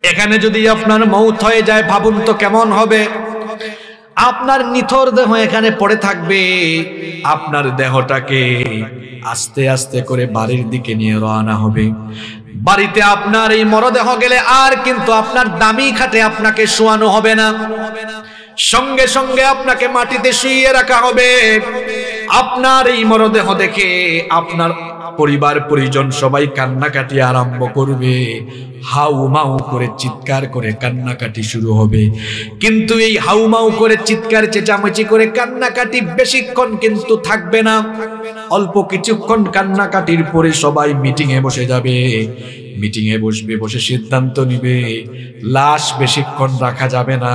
এখানে যদি আপনার মৌত হয়ে যায় ভাবুন তো কেমন হবে। আপনার নিথর দেহ এখানে পড়ে থাকবে, আপনার দেহটাকে আস্তে আস্তে করে বাড়ির দিকে নিয়ে রওনা হবে। বাড়িতে আপনার এই মরদেহ গেলে আর কিন্তু আপনার দামি খাটে আপনাকে শোয়ানো হবে না, সঙ্গে সঙ্গে আপনাকে মাটিতে শুইয়ে রাখা হবে। আপনার এই মরদেহ দেখে আপনার পরিবার পরিজন সবাই কান্নাকাটি আরম্ভ করবে, হাউমাউ করে চিৎকার করে কান্নাকাটি শুরু হবে। কিন্তু এই হাউমাউ করে চিৎকার চেঁচামেচি করে কান্নাকাটি বেশিক্ষণ কিন্তু থাকবে না, অল্প কিছুক্ষণ কান্নাকাটির পরে সবাই মিটিং এ বসে যাবে। মিটিং এ বসবে, বসে সিদ্ধান্ত নিবে লাশ বেশিক্ষণ রাখা যাবে না।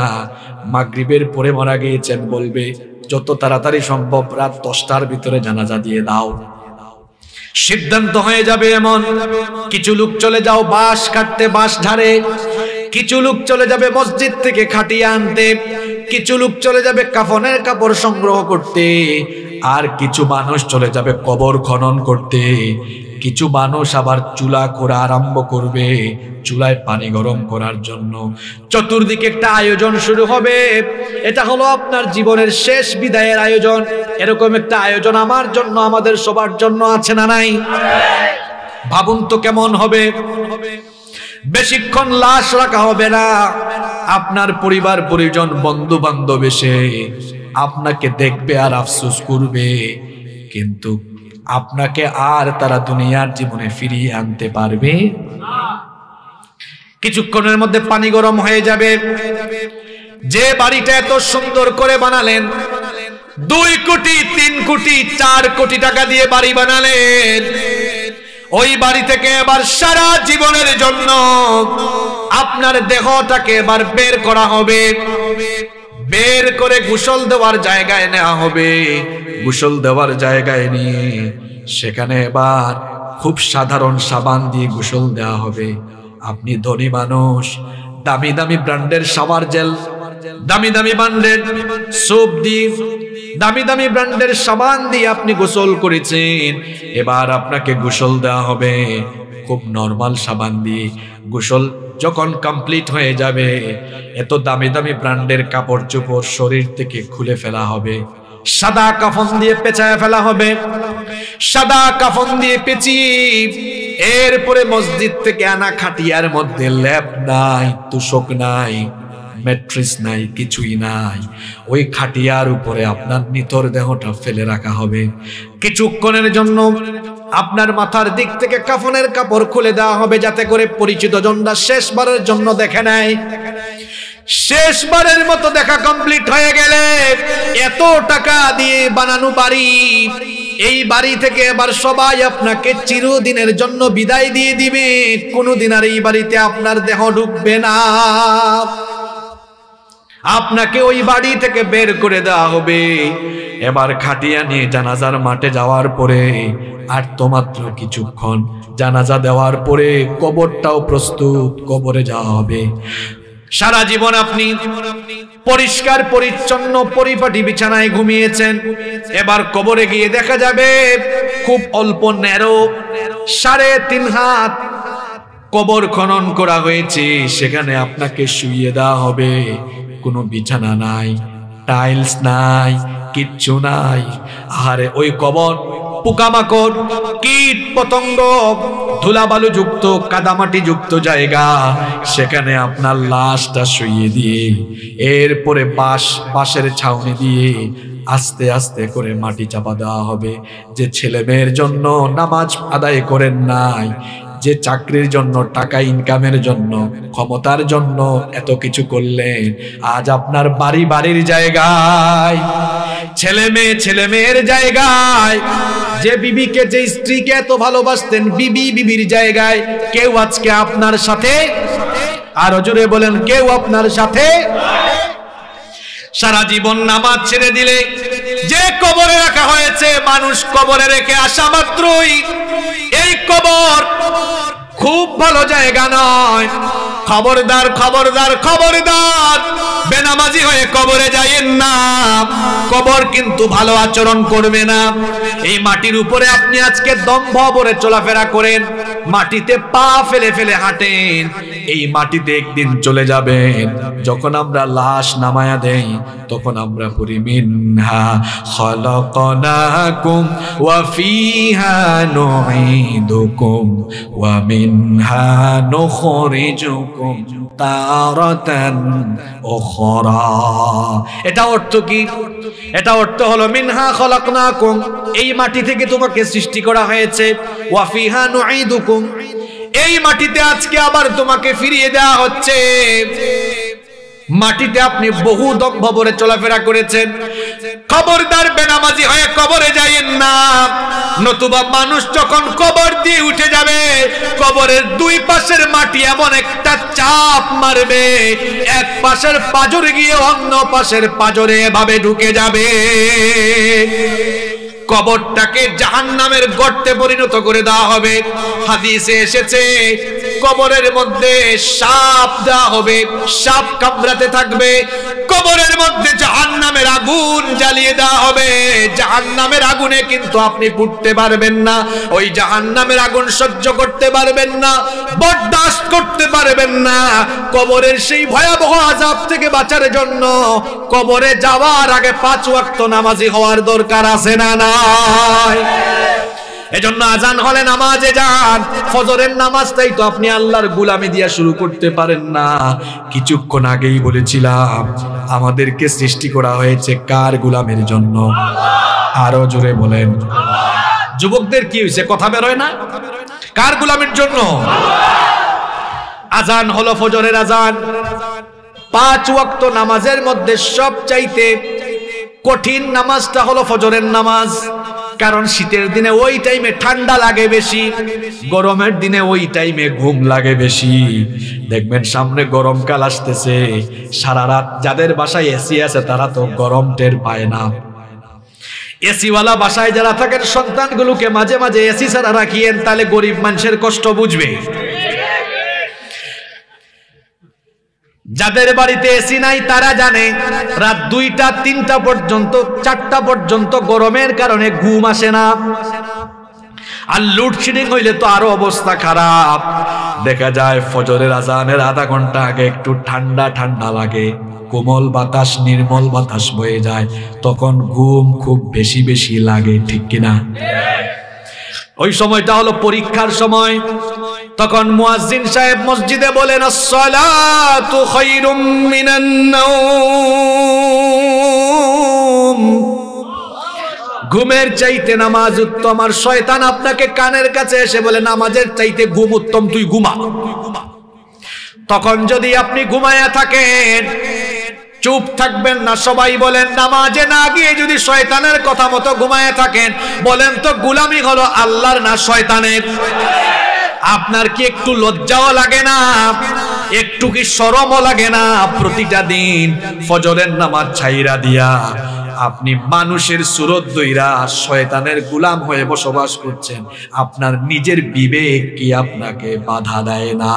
মাগরিবের পরে মারা গিয়েছেন বলবে যত তাড়াতাড়ি সম্ভব রাত 10টার ভিতরে জানাজা দিয়ে দাও। সিদ্ধান্ত হয়ে যাবে এমন। কিছু লোক চলে যাও বাঁশ কাটতে, বাঁশ ঝাড়ে। কিছু লোক চলে যাবে মসজিদ থেকে খাটিয়ে আনতে। কিছু লোক চলে যাবে কাফনের কাপড় সংগ্রহ করতে। আর কিছু মানুষ চলে যাবে কবর খনন করতে। কিছু মানুষ আবার চুলা করা আরম্ভ করবে, চুলায় পানি গরম করার জন্য। চতুর্দিকে একটা আয়োজন শুরু হবে। এটা হলো আপনার জীবনের শেষ বিদায়ের আয়োজন। এরকম একটা আয়োজন আমার জন্য, আমাদের সবার জন্য আছে না নাই? ভাবুন তো কেমন হবে। বেশিক্ষণ লাশ রাখা হবে না। আপনার পরিবার পরিজন বন্ধু বান্ধব এসে আপনাকে দেখবে আর আফসোস করবে, কিন্তু আপনাকে আর তারা দুনিয়ার জীবনে ফিরিয়ে আনতে পারবে না। কিছুক্ষণের মধ্যে পানি গরম হয়ে যাবে। যে বাড়িটা এত সুন্দর করে বানালেন, 2 কোটি 3 কোটি 4 কোটি টাকা দিয়ে বাড়ি বানালেন, ওই বাড়ি থেকে এবার সারা জীবনের জন্য আপনার দেহটাকে এবার বের করা হবে। বের করে গোসল দেওয়ার জায়গায় নেওয়া হবে। গোসল দেওয়ার জায়গায় নিয়ে সেখানে এবার খুব সাধারণ সাবান দিয়ে গোসল দেওয়া হবে। আপনি ধনী মানুষ, দামি দামি ব্র্যান্ডের শাওয়ার জেল, দামি দামি ব্র্যান্ডের সোপ দিয়ে, দামি দামি ব্র্যান্ডের সাবান দিয়ে আপনি গোসল করেছেন। এবার আপনাকে গোসল দেওয়া হবে খুব নরমাল সাবান দিয়ে। গোসল যখন কমপ্লিট হয়ে যাবে, এত দামি দামি ব্র্যান্ডের কাপড় চোপড় শরীর থেকে খুলে ফেলা হবে, সাদা কাফন দিয়ে পেঁচায় ফেলা হবে। সাদা কাফন দিয়ে পেঁচিয়ে এরপরে মসজিদ থেকে আনা খাটিয়ার মধ্যে ল্যাপ নাই, তুষক নাই, ম্যাট্রেস নাই, কিছুই নাই। ওই খাটিয়ার উপরে আপনার নিথর দেহটা ফেলে রাখা হবে। কিছুক্ষণের জন্য আপনার মাথার দিক থেকে কাফনের কাপড় খুলে দেওয়া হবে, যাতে করে পরিচিত জনরা শেষবারের জন্য দেখে নেয়। শেষবারের মতো দেখা কমপ্লিট হয়ে গেলে এত টাকা দিয়ে বানানো বাড়ি, এই বাড়ি থেকে এবার সবাই আপনাকে চিরদিনের জন্য বিদায় দিয়ে দিবে। কোনোদিন আর এই বাড়িতে আপনার দেহ ঢুকবে না। আপনাকে ওই বাড়ি থেকে বের করে দেওয়া হবে। এবার খাটিয়া নিয়ে জানাজার মাঠে যাওয়ার পরে আর তো মাত্র কিছুক্ষণ, জানাজা দেওয়ার পরে কবরটাও প্রস্তুত, কবরে যাওয়া হবে। সারা জীবন আপনি পরিষ্কার পরিচ্ছন্ন পরিপাটি বিছানায় ঘুমিয়েছেন। এবার কবরে গিয়ে দেখা যাবে খুব অল্প ন্যারো 3.5 হাত কবর খনন করা হয়েছে। সেখানে আপনাকে শুইয়ে দেওয়া হবে। কোনো বিছানা নাই, টাইলস নাই, কিচ্ছু নাই। আরে ওই কবর পোকামাকড়, কীট পতঙ্গ, ধুলাবালু যুক্ত, কাদামাটি যুক্ত জায়গা। সেখানে আপনার লাশটা শুইয়ে দিয়ে এরপরে বাঁশের ছাউনি দিয়ে আস্তে আস্তে করে মাটি চাপা দেওয়া হবে। যে ছেলে মেয়ের জন্য নামাজ আদায় করেন নাই, যে চাকরির জন্য, টাকা ইনকামের জন্য, ক্ষমতার জন্য এত কিছু করলেন, আজ আপনার বাড়ির জায়গায়, ছেলে মেয়ের জায়গায়, যে বিবিকে, যে স্ত্রীকে এত ভালোবাসতেন, বিবির জায়গায় কেউ আজকে আপনার সাথে, আরো জোরে বলেন, কেউ আপনার সাথে। সারা জীবন নামাজ ছেড়ে দিলে যে কবরে রাখা হয়েছে, মানুষ কবরে রেখে আসা মাত্রই এই কবর খুব ভালো জায়গা নয়। খবরদার খবরদার খবরদার, বেনামাজি হয়ে কবরে যাইয়েন না। কবর কিন্তু ভালো আচরণ করবে না। এই মাটির উপরে আপনি আজকে দম্ভ ভরে চলাফেরা করেন, মাটিতে পা ফেলে ফেলে হাঁটেন, এই মাটিতে একদিন চলে যাবেন। যখন আমরা লাশ নামায়া দেই তখন আমরা পড়ি মিনহা খালাকনাকুম ওয়া ফিহা নুঈদুকুম ওয়া মিনহা নুখরিজুকুম তারাতান উখরা। এটা অর্থ কি? এটা অর্থ হলো মিনহা খালাকনাকুম, এই মাটি থেকে তোমাকে সৃষ্টি করা হয়েছে, ওয়া ফিহা নুঈদুকুম, এই মাটিতে আজকে আবার তোমাকে ফিরিয়ে দেওয়া হচ্ছে। মাটিতে আপনি বহু দম্ভরে চলাফেরা করেছেন, খবরদার বেনামাজি হয়ে কবরে যাইয়েন না, নতুবা মানুষ যখন কবর দিয়ে উঠে যাবে কবরের দুই পাশের মাটি এমন একটা চাপ মারবে, এক পাশের পাজরে গিয়ে অন্য পাশের পাজরে এভাবে ঢুকে যাবে, কবরটাকে জাহান্নামের গর্তে পরিণত করে দেওয়া হবে। হাদিসে এসেছে কবরের মধ্যে সাপ দেওয়া হবে, সাপ কামড়াতে থাকবে, কবরের মধ্যে জাহান্নামের আগুন জ্বালিয়ে দেওয়া হবে। জাহান্নামের আগুনে কিন্তু আপনি পুড়তে পারবেন না, ওই জাহান্নামের আগুন সহ্য করতে পারবেন না, বরদাস্ত করতে পারবেন না। কবরের সেই ভয়াবহ আযাব থেকে বাঁচার জন্য কবরে যাওয়ার আগে 5 ওয়াক্ত নামাজি হওয়ার দরকার আছে না নাই? এজন্য আজান হলে নামাজে যান। ফজরের নামাজটাই তো আপনি আল্লাহর গোলামি দিয়া শুরু করতে পারেন না। কিছুক্ষণ আগেই বলেছিলাম আমাদেরকে সৃষ্টি করা হয়েছে কার গোলামের জন্য? আরো জোরে বলেন। যুবকদের কি হয়েছে, কথা বেরোয় না? কার গোলামের জন্য? আজান হলো ফজরের আজান। 5 ওয়াক্ত নামাজের মধ্যে সবচাইতে কঠিন নামাজটা হলো ফজরের নামাজ। কারণ শীতের দিনে ওই টাইমে ঠান্ডা লাগে বেশি, গরমের দিনে ওই টাইমে ঘুম লাগে বেশি। দেখবেন সামনে গরমকাল আসতেছে, সারা রাত যাদের বাসায় এসি আছে তারা তো গরম টের পায় না। এসিওয়ালা বাসায় যারা থাকেন সন্তানগুলোকে মাঝে মাঝে এসি ছাড়া রাখিয়েন, তাহলে গরিব মানুষের কষ্ট বুঝবে। যাদের বাড়িতে এসি নাই তারা জানে রাত 2টা 3টা পর্যন্ত 4টা পর্যন্ত গরমের কারণে ঘুম আসে না। আর লোডশেডিং হইলে তো আরো অবস্থা খারাপ। দেখা যায় ফজরের আজানের আধা ঘন্টা আগে একটু ঠান্ডা ঠান্ডা লাগে, কোমল বাতাস নির্মল বাতাস বয়ে যায়, তখন ঘুম খুব বেশি বেশি লাগে, ঠিক কিনা? ওই সময়টা হলো পরীক্ষার সময়। তখন মুয়াজ্জিন সাহেব মসজিদে বলেন আসসালাতু খায়রুম মিনান নাওম, ঘুমের চাইতে নামাজ উত্তম। আর শয়তান আপনাকে কানের কাছে এসে বলে নামাজের চাইতে ঘুম উত্তম, তুই ঘুমা। তখন যদি আপনি ঘুমায়া থাকেন চুপ থাকবেন না। সবাই বলেন নামাজে না গিয়ে যদি শয়তানের কথা মতো ঘুমায়া থাকেন, বলেন তো গোলামি হলো আল্লাহর না শয়তানের? আপনার কি একটু লজ্জাও লাগে না, একটু কি শরমও লাগে না? প্রতিটা দিন ফজরের নামাজ ছাইরা দিয়া আপনি মানুষের সুরত দইরা শয়তানের গোলাম হয়ে বসবাস করছেন। আপনার নিজের বিবেক কি আপনাকে বাধা দেয় না?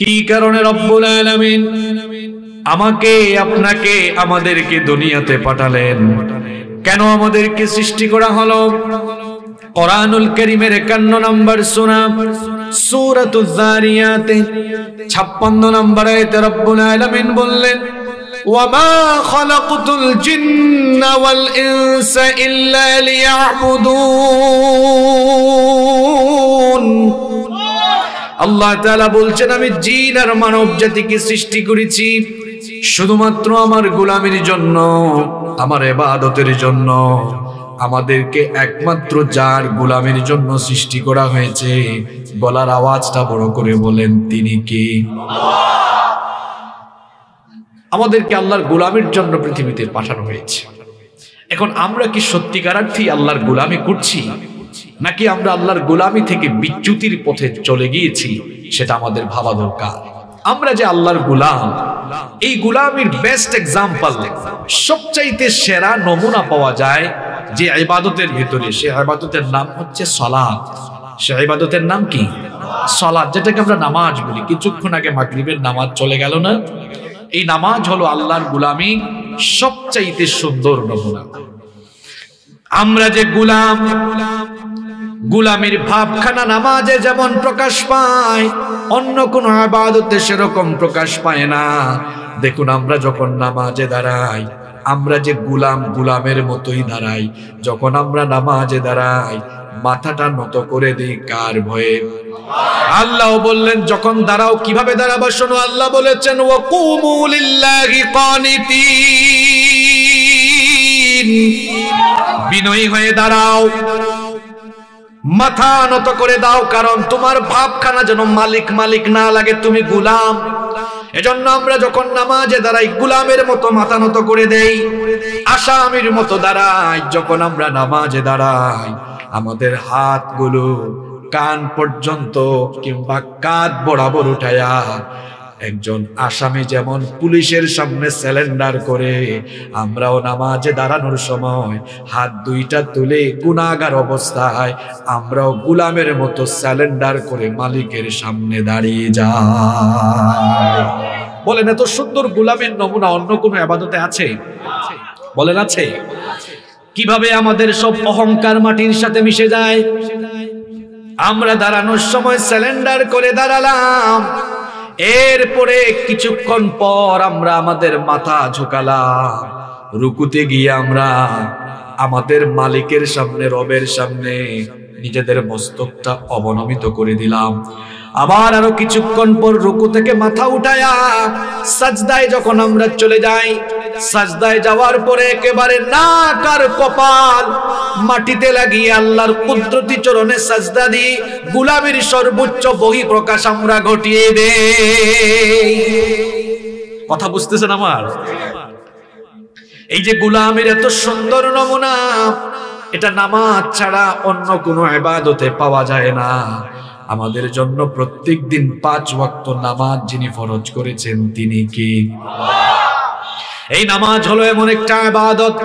কি কারণে রব্বুল আলামিন আমাকে আপনাকে আমাদেরকে দুনিয়াতে পাঠালেন? কেন আমাদেরকে সৃষ্টি করা হলো? কোরআনুল কারীমের 51 নম্বর সূরা সূরাতুজ যারিয়াত 56 নম্বর আয়াতে রব্বুল আলামিন বললেন ওয়ামা খালাকতুল জিন্না ওয়াল ইনসা ইল্লা লিয়াবুদুন। আল্লাহ তাআলা বলছেন আমি জিন আর মানব জাতিকে সৃষ্টি করেছি শুধুমাত্র আমার গোলামির জন্য, আমার ইবাদতের জন্য। আমাদেরকে একমাত্র যার গোলামির জন্য সৃষ্টি করা হয়েছে, গলার আওয়াজটা বড় করে বলেন তিনি কে? আমাদেরকে আল্লাহর গোলামির জন্য পৃথিবীতে পাঠানো হয়েছে। এখন আমরা কি সত্যিকারার্থেই আল্লাহর গোলামি করছি, নাকি আমরা আল্লাহর গোলামি থেকে বিচ্যুতির পথে চলে গিয়েছি? সেটা আমাদের ভাবা দরকার। আমরা যে আল্লাহর গোলাম, এই গোলামির বেস্ট এক্সাম্পল, সবচাইতে সেরা নমুনা পাওয়া যায় যে ইবাদতের ভিতরে। সে ইবাদতের নাম হচ্ছে সালাত। সে ইবাদতের নাম কি? সালাত, যেটাকে আমরা নামাজ বলি। কিছুক্ষণ আগে মাগরিবের নামাজ চলে গেল না? এই নামাজ হলো আল্লাহর গোলামি সবচাইতে সুন্দর নমুনা। আমরা যে গোলাম, গোলামির ভাবখানা নামাজে যেমন প্রকাশ পায়, অন্য কোন ইবাদতে সেরকম প্রকাশ পায় না। দেখুন, আমরা যখন নামাজে দাঁড়াই, আমরা যে গোলামের মতোই দাঁড়াই। যখন আমরা নামাজে দাঁড়াই, মাথাটা নত করে দিই কার ভয়ে? আল্লাহ বললেন যখন দাঁড়াও কিভাবে দাঁড়াবা শোনো। আল্লাহ বলেছেন ওয়াকুমু লিল্লাহি কানিতিন, বিনয়ী হয়ে দাঁড়াও, মাথা নত করে দাও, কারণ তোমার ভাবখানা যেন মালিক মালিক না লাগে, তুমি গোলাম। এজন্য আমরা যখন নামাজে দাঁড়াই গোলামের মতো মাথা নত করে দেই, আসামির মতো দাঁড়াই। যখন আমরা নামাজে দাঁড়াই, আমাদের হাতগুলো কান পর্যন্ত কিংবা কাঁধ বরাবর উঠায়া, একজন আসামি যেমন পুলিশের সামনে স্যালেন্ডার করে, আমরাও নামাজে দাঁড়ানোর সময় হাত দুইটা তুলে গুনাহগার অবস্থায় আমরাও গোলামের মতো স্যালেন্ডার করে মালিকের সামনে দাঁড়িয়ে যাই। বলেন, এত সুন্দর গোলামের নমুনা অন্য কোনো ইবাদতে আছে? বলেন, আছে? কিভাবে আমাদের সব অহংকার মাটির সাথে মিশে যায়। আমরা দাঁড়ানোর সময় স্যালেন্ডার করে দাঁড়ালাম, এরপরে কিছুক্ষণ পর আমরা আমাদের মাথা ঝুঁকালাম, রুকুতে গিয়ে আমরা আমাদের মালিকের সামনে, রবের সামনে নিজেদের মস্তকটা অবনমিত করে দিলাম। আবার আরো কিছুক্ষণ পর রুকু থেকে মাথা উঠায়া সাজদায় যখন আমরা চলে যাই, সাজদায় যাওয়ার পরে একেবারে নাক আর কপাল মাটিতে লাগিয়ে আল্লাহর কুদরতি চরণে সাজদা দিই, গোলামীর সর্বোচ্চ বহি প্রকাশ আমরা ঘটিয়ে দেই। কথা বুঝতেছেন আমার? এই যে গোলামীর এত সুন্দর নমুনা, এটা নামাজ ছাড়া অন্য কোনো ইবাদতে পাওয়া যায় না। আমাদের জন্য প্রত্যেক দিন 5 ওয়াক্ত নামাজ যিনি ফরজ করেছেন তিনি কি? এই নামাজ হলো এমন একটা ইবাদত,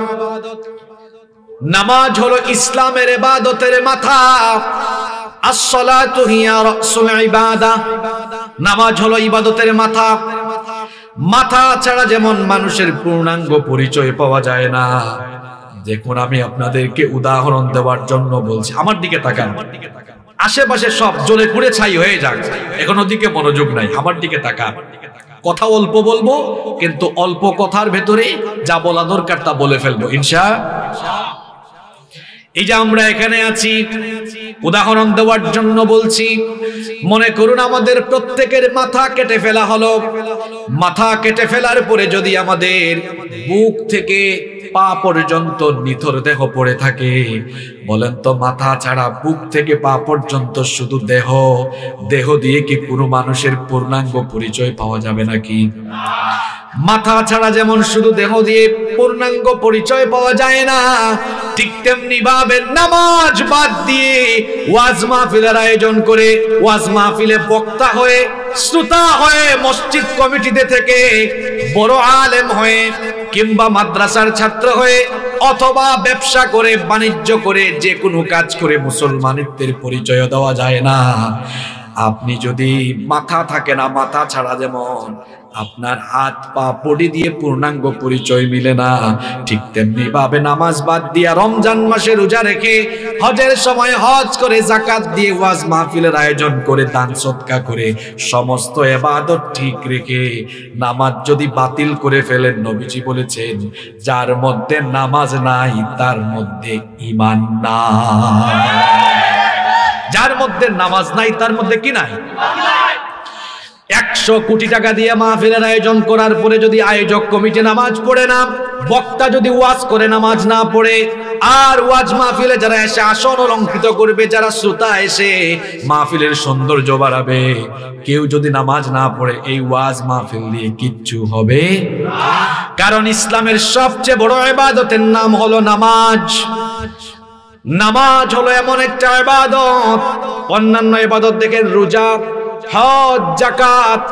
নামাজ হলো ইসলামের ইবাদতের মাথা। আস-সালাতু হিয়া রাসুল ইবাদাহ, নামাজ হলো ইবাদতের মাথা। মাথা ছাড়া যেমন মানুষের পূর্ণাঙ্গ পরিচয় পাওয়া যায় না। দেখুন, আমি আপনাদেরকে উদাহরণ দেওয়ার জন্য বলছি, আমার দিকে তাকান। আশেপাশে সব জ্বলে পুড়ে ছাই হয়ে যাক, এখন ওদিকে মনোযোগ নাই, আমার দিকে তাকান। কথা অল্প বলবো, কিন্তু অল্প কথার ভেতরে যা বলা দরকার তা বলে ফেলবো ইনশাআল্লাহ। এই যে আমরা এখানে আছি, উদাহরণ দেওয়ার জন্য বলছি। মনে করুন আমাদের প্রত্যেকের মাথা কেটে ফেলা হলো। মাথা কেটে ফেলার পরে যদি আমাদের বুক থেকে পা পর্যন্ত নিথর দেহ পড়ে থাকে, বলেন তো মাথা ছাড়া বুক থেকে পা পর্যন্ত শুধু দেহ, দেহ দিয়ে কি কোনো মানুষের পূর্ণাঙ্গ পরিচয় পাওয়া যাবে নাকি? মাথা ছাড়া যেমন শুধু দেহ দিয়ে পূর্ণাঙ্গ পরিচয় পাওয়া যায় না, ঠিক তেমনি ভাবে নামাজ বাদ দিয়ে ওয়াজ মাহফিলের আয়োজন করে, ওয়াজ মাহফিলে বক্তা হয়ে, শ্রোতা হয়ে, মসজিদ কমিটিতে থেকে বড় আলেম হয়ে, কিংবা মাদ্রাসার ছাত্র হয়ে, অথবা ব্যবসা করে, বাণিজ্য করে, যে কোনো কাজ করে মুসলমানিত্বের পরিচয় দেওয়া যায় না। আপনি যদি মাথা থাকে না, মাথা ছাড়া যেমন আপনার হাত পা বডি দিয়ে পূর্ণাঙ্গ পরিচয় মিলে না, ঠিক তেমনি ভাবে নামাজ বাদ দিয়া, রমজান মাসে রোজা রেখে, হজের সময় হজ করে, যাকাত দিয়ে, ওয়াজ মাহফিলের আয়োজন করে, দান সদকা করে, সমস্ত ইবাদত ঠিক রেখে নামাজ যদি বাতিল করে ফেলেন, নবীজি বলেছেন যার মধ্যে নামাজ নাই তার মধ্যে ঈমান নাই। যার মধ্যে নামাজ নাই তার মধ্যে কি নাই? 100 কোটি টাকা দিয়ে মাহফিলের আয়োজন করার পরে যদি আয়োজক কমিটি নামাজ পড়ে না, বক্তা যদি ওয়াজ করে নামাজ না পড়ে, আর ওয়াজ মাহফিলে যারা এসে আসন অলঙ্কৃত করবে, যারা শ্রোতা এসে মাহফিলের সৌন্দর্য বাড়াবে, কেউ যদি নামাজ না পড়ে, এই ওয়াজ মাহফিল দিয়ে কিচ্ছু হবে না। কারণ ইসলামের সবচেয়ে বড় ইবাদতের নাম হলো নামাজ। নামাজ হলো এমন একটা ইবাদত, অন্যান্য ইবাদত দেখে রোজা, হজ, যাকাত,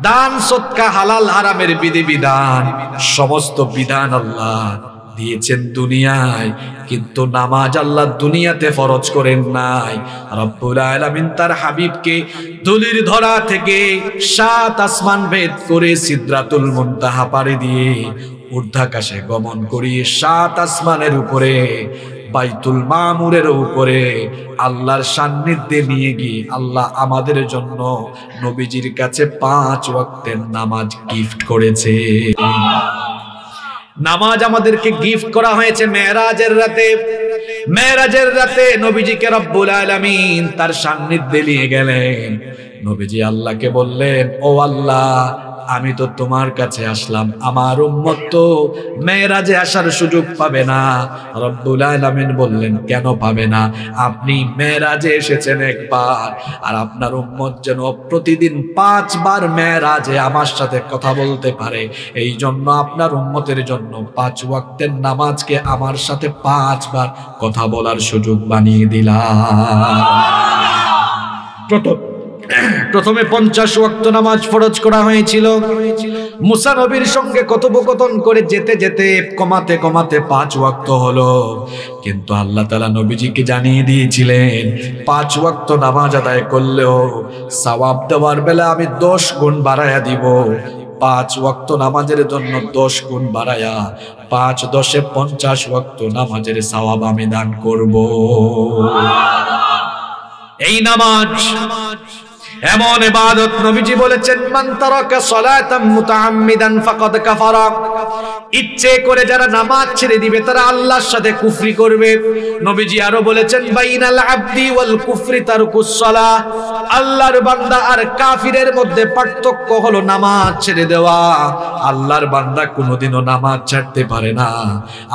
দান সদকা, হালাল হারামের বিধিবিধান, সমস্ত বিধান আল্লাহ দিয়েছেন দুনিয়ায়, কিন্তু নামাজ আল্লাহ দুনিয়াতে ফরজ করেন নাই। রব্বুল আলামিন তার হাবিবকে ধুলির ধরা থেকে 7 আসমান ভেদ করে সিদরাতুল মুনতাহা পাড়ি দিয়ে ঊর্ধ্বাকাশে গমন করিয়ে 7 আসমানের উপরে বাইতুল মামুরের উপরে আল্লাহর সান্নিধ্যে নিয়ে গিয়ে আল্লাহ আমাদের জন্য নবীজির কাছে 5 ওয়াক্তের নামাজ গিফট করেছে। নামাজ আমাদেরকে গিফট করা হয়েছে মেরাজের রাতে। মেরাজের রাতে নবীজিকে রব্বুল আলামিন তার সান্নিধ্যে নিয়ে গেলেন। নবীজি আল্লাহকে বললেন, ও আল্লাহ, আমি তো তোমার কাছে আসলাম, আমার উম্মত তো মেরাজে আসার সুযোগ পাবে না। রব্বুল আলামিন বললেন, কেন পাবে না? আপনি মেরাজে এসেছেন একবার, আর আপনার উম্মত যেন প্রতিদিন 5 বার মেরাজে আমার সাথে কথা বলতে পারে, এই জন্য আপনার উম্মতের জন্য 5 ওয়াক্তের নামাজকে আমার সাথে 5 বার কথা বলার সুযোগ বানিয়ে দিলাম। প্রথমে 50 ওয়াক্ত নামাজ ফরজ করা হয়েছিল। মুসা নবীর সঙ্গে কথোপকথন করে যেতে যেতে কমাতে কমাতে 5 ওয়াক্ত হলো। কিন্তু আল্লাহ তাআলা নবীজিকে জানিয়ে দিয়েছিলেন 5 ওয়াক্ত নামাজ আদায় করলেও সওয়াব দেওয়ার বেলা আমি 10 গুণ বাড়ায়া দিব। 5 ওয়াক্ত নামাজের জন্য 10 গুণ বাড়ায়া 5 10 50 ওয়াক্ত নামাজের সওয়াব আমি দান করব। এই নামাজ এমন ইবাদত, নবীজি বলেছেন, মান তারাকা সালাতাম মুতাআম্মিদান ফাকাদ কাফারা। ইচ্ছে করে যারা নামাজ ছেড়ে দিবে তারা আল্লাহর সাথে কুফরি করবে। নবীজি আরো বলেছেন, বাইনাল আবদি ওয়াল কুফরি তারকুস সালাহ। আল্লাহর বান্দা আর কাফিরের মধ্যে পার্থক্য হলো নামাজ ছেড়ে দেওয়া। আল্লাহর বান্দা কোনোদিনও নামাজ ছাড়তে পারে না।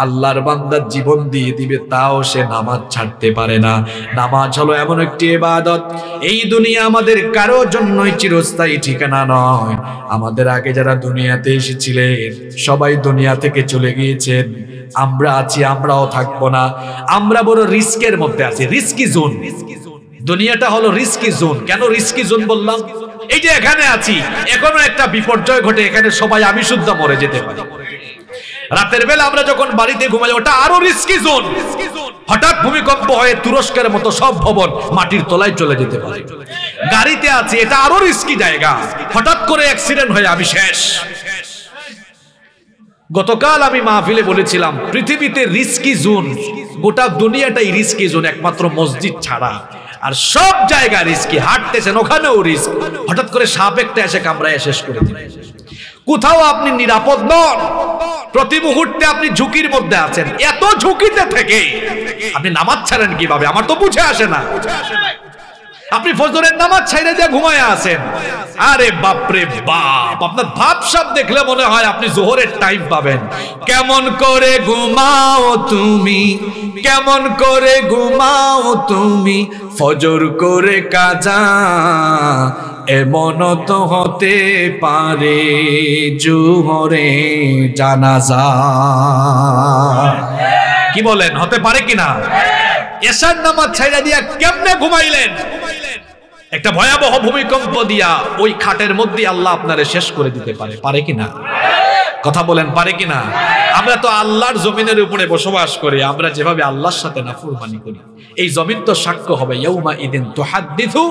আল্লাহর বান্দা জীবন দিয়ে দিবে, তাও সে নামাজ ছাড়তে পারে না। নামাজ হলো এমন একটি ইবাদত, এই দুনিয়া আমাদের কারো জন্যই চিরস্থায়ী ঠিকানা নয়। আমাদের আগে যারা দুনিয়াতে এসেছিলেন সবাই দুনিয়া থেকে চলে গিয়েছেন। আমরা আছি, আমরাও থাকবো না। আমরা বড় রিস্কের মধ্যে আছি, রিস্কি জোন। দুনিয়াটা হলো রিস্কি জোন। কেন রিস্কি জোন বললাম? এই যে এখানে আছি, এখনো একটা বিপর্যয় ঘটে, এখানে সবাই আমি শুদ্ধ মরে যেতে পারি। রাতের বেলা আমরা যখন বাড়িতে ঘুমাই, ওটা আরো রিস্কি জোন। হঠাৎ ভূমিকম্প হয়ে তুরস্কের মতো সব ভবন মাটির তলায় চলে যেতে পারে। গাড়িতে আছি, এটা আরো রিস্কি জায়গা। হঠাৎ করে অ্যাক্সিডেন্ট হয়ে আমি শেষ। গতকাল আমি মাহফিলে বলেছিলাম, পৃথিবীতে রিস্কি জোন, গোটা দুনিয়াটাই রিস্কি জোন, একমাত্র মসজিদ ছাড়া। আর সব জায়গা রিস্কি। হাঁটতেছেন, ওখানেও রিস্ক। হঠাৎ করে সাপ একটা এসে কামড়ায় শেষ করে দিবে। কোথাও আপনি নিরাপদ নন, প্রতি মুহূর্তে আপনি ঝুঁকির মধ্যে আছেন। এত ঝুঁকিতে থেকে আপনি নামাজ ছাড়েন কিভাবে? আমার তো বুঝে আসে না। আপনি ফজরের নামাজ ছাইড়া দিয়ে ঘুমায় আছেন। আরে বাপরে বাপ, আপনার ভাবসাব দেখলে মনে হয় আপনি জোহরের টাইম পাবেন। কেমন করে ঘুমাও তুমি, কেমন করে ঘুমাও তুমি, ফজর করে কাজা, এমন তো হতে পারে জোহরে জানাজা। কি বলেন, হতে পারে কিনা? এশার নামাজ ছাইড়া দিয়া কেমনে ঘুমাইলেন? একটা ভয়াবহ ভূমিকম্প দিয়া ওই খাটের মধ্যে আল্লাহ আপনারে শেষ করে দিতে পারে। পারে কিনা? কথা বলেন, পারে কিনা? আমরা তো আল্লাহর জমিনের উপরে বসবাস করি। আমরা যেভাবে আল্লাহর সাথে নাফরমানি করি, এই জমিন তো সাক্ষ্য হবে। ইয়াউমা ইদিন তুহাদ্দিথু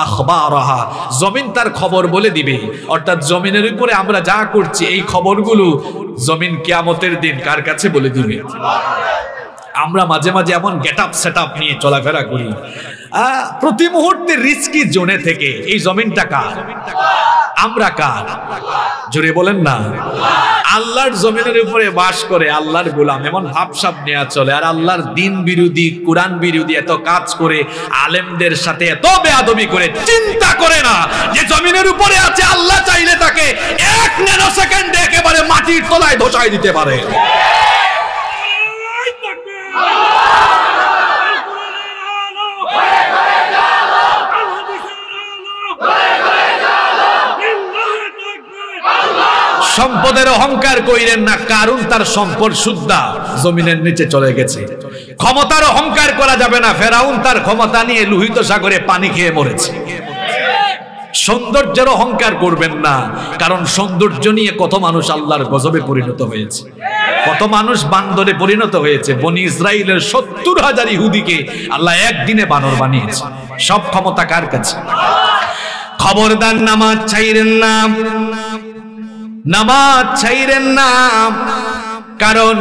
আখবারাহা। জমিন তার খবর বলে দিবে। অর্থাৎ জমিনের উপরে আমরা যা করছি, এই খবরগুলো জমিন কিয়ামতের দিন কার কাছে বলে দিবে? আমরা মাঝে মাঝে এমন গেট আপ সেট আপ নিয়ে চলাফেরা করি। প্রতি মুহূর্তে রিস্কি জোনে থেকে এই জমিনটা কার? আমরা কার? জোরে বলেন না। আল্লাহর জমিনের উপরে বাস করে আল্লাহর গোলাম, এমন ভাবসাব নেওয়া চলে। আর আল্লাহর দিন বিরোধী, কোরআন বিরোধী এত কাজ করে, আলেমদের সাথে এত বেয়াদবি করে, চিন্তা করে না যে জমিনের উপরে আছে, আল্লাহ চাইলে তাকে 1 ন্যানো সেকেন্ডে একেবারে মাটির তলায় ধসাই দিতে পারে। সম্পদের অহংকার কইরেন না। কারণ তার সম্পদ সুদ্ধা জমিনের নিচে চলে গেছে। ক্ষমতার অহংকার করা যাবে না। ফেরাউন তার ক্ষমতা নিয়ে লোহিত সাগরে পানি খেয়ে মরেছে। সৌন্দর্যের অহংকার করবেন না, কারণ সৌন্দর্য নিয়ে কত মানুষ আল্লাহর গজবে পরিণত হয়েছে, কত মানুষ বান্দরে পরিণত হয়েছে। বনি ইসরাইলের 70,000 ইহুদিকে আল্লাহ একদিনে বানর বানিয়েছে। সব ক্ষমতা কার কাছে? খবরদার নামাজ ছাইরেন না, নামাজ ছাইরেন না। কারণ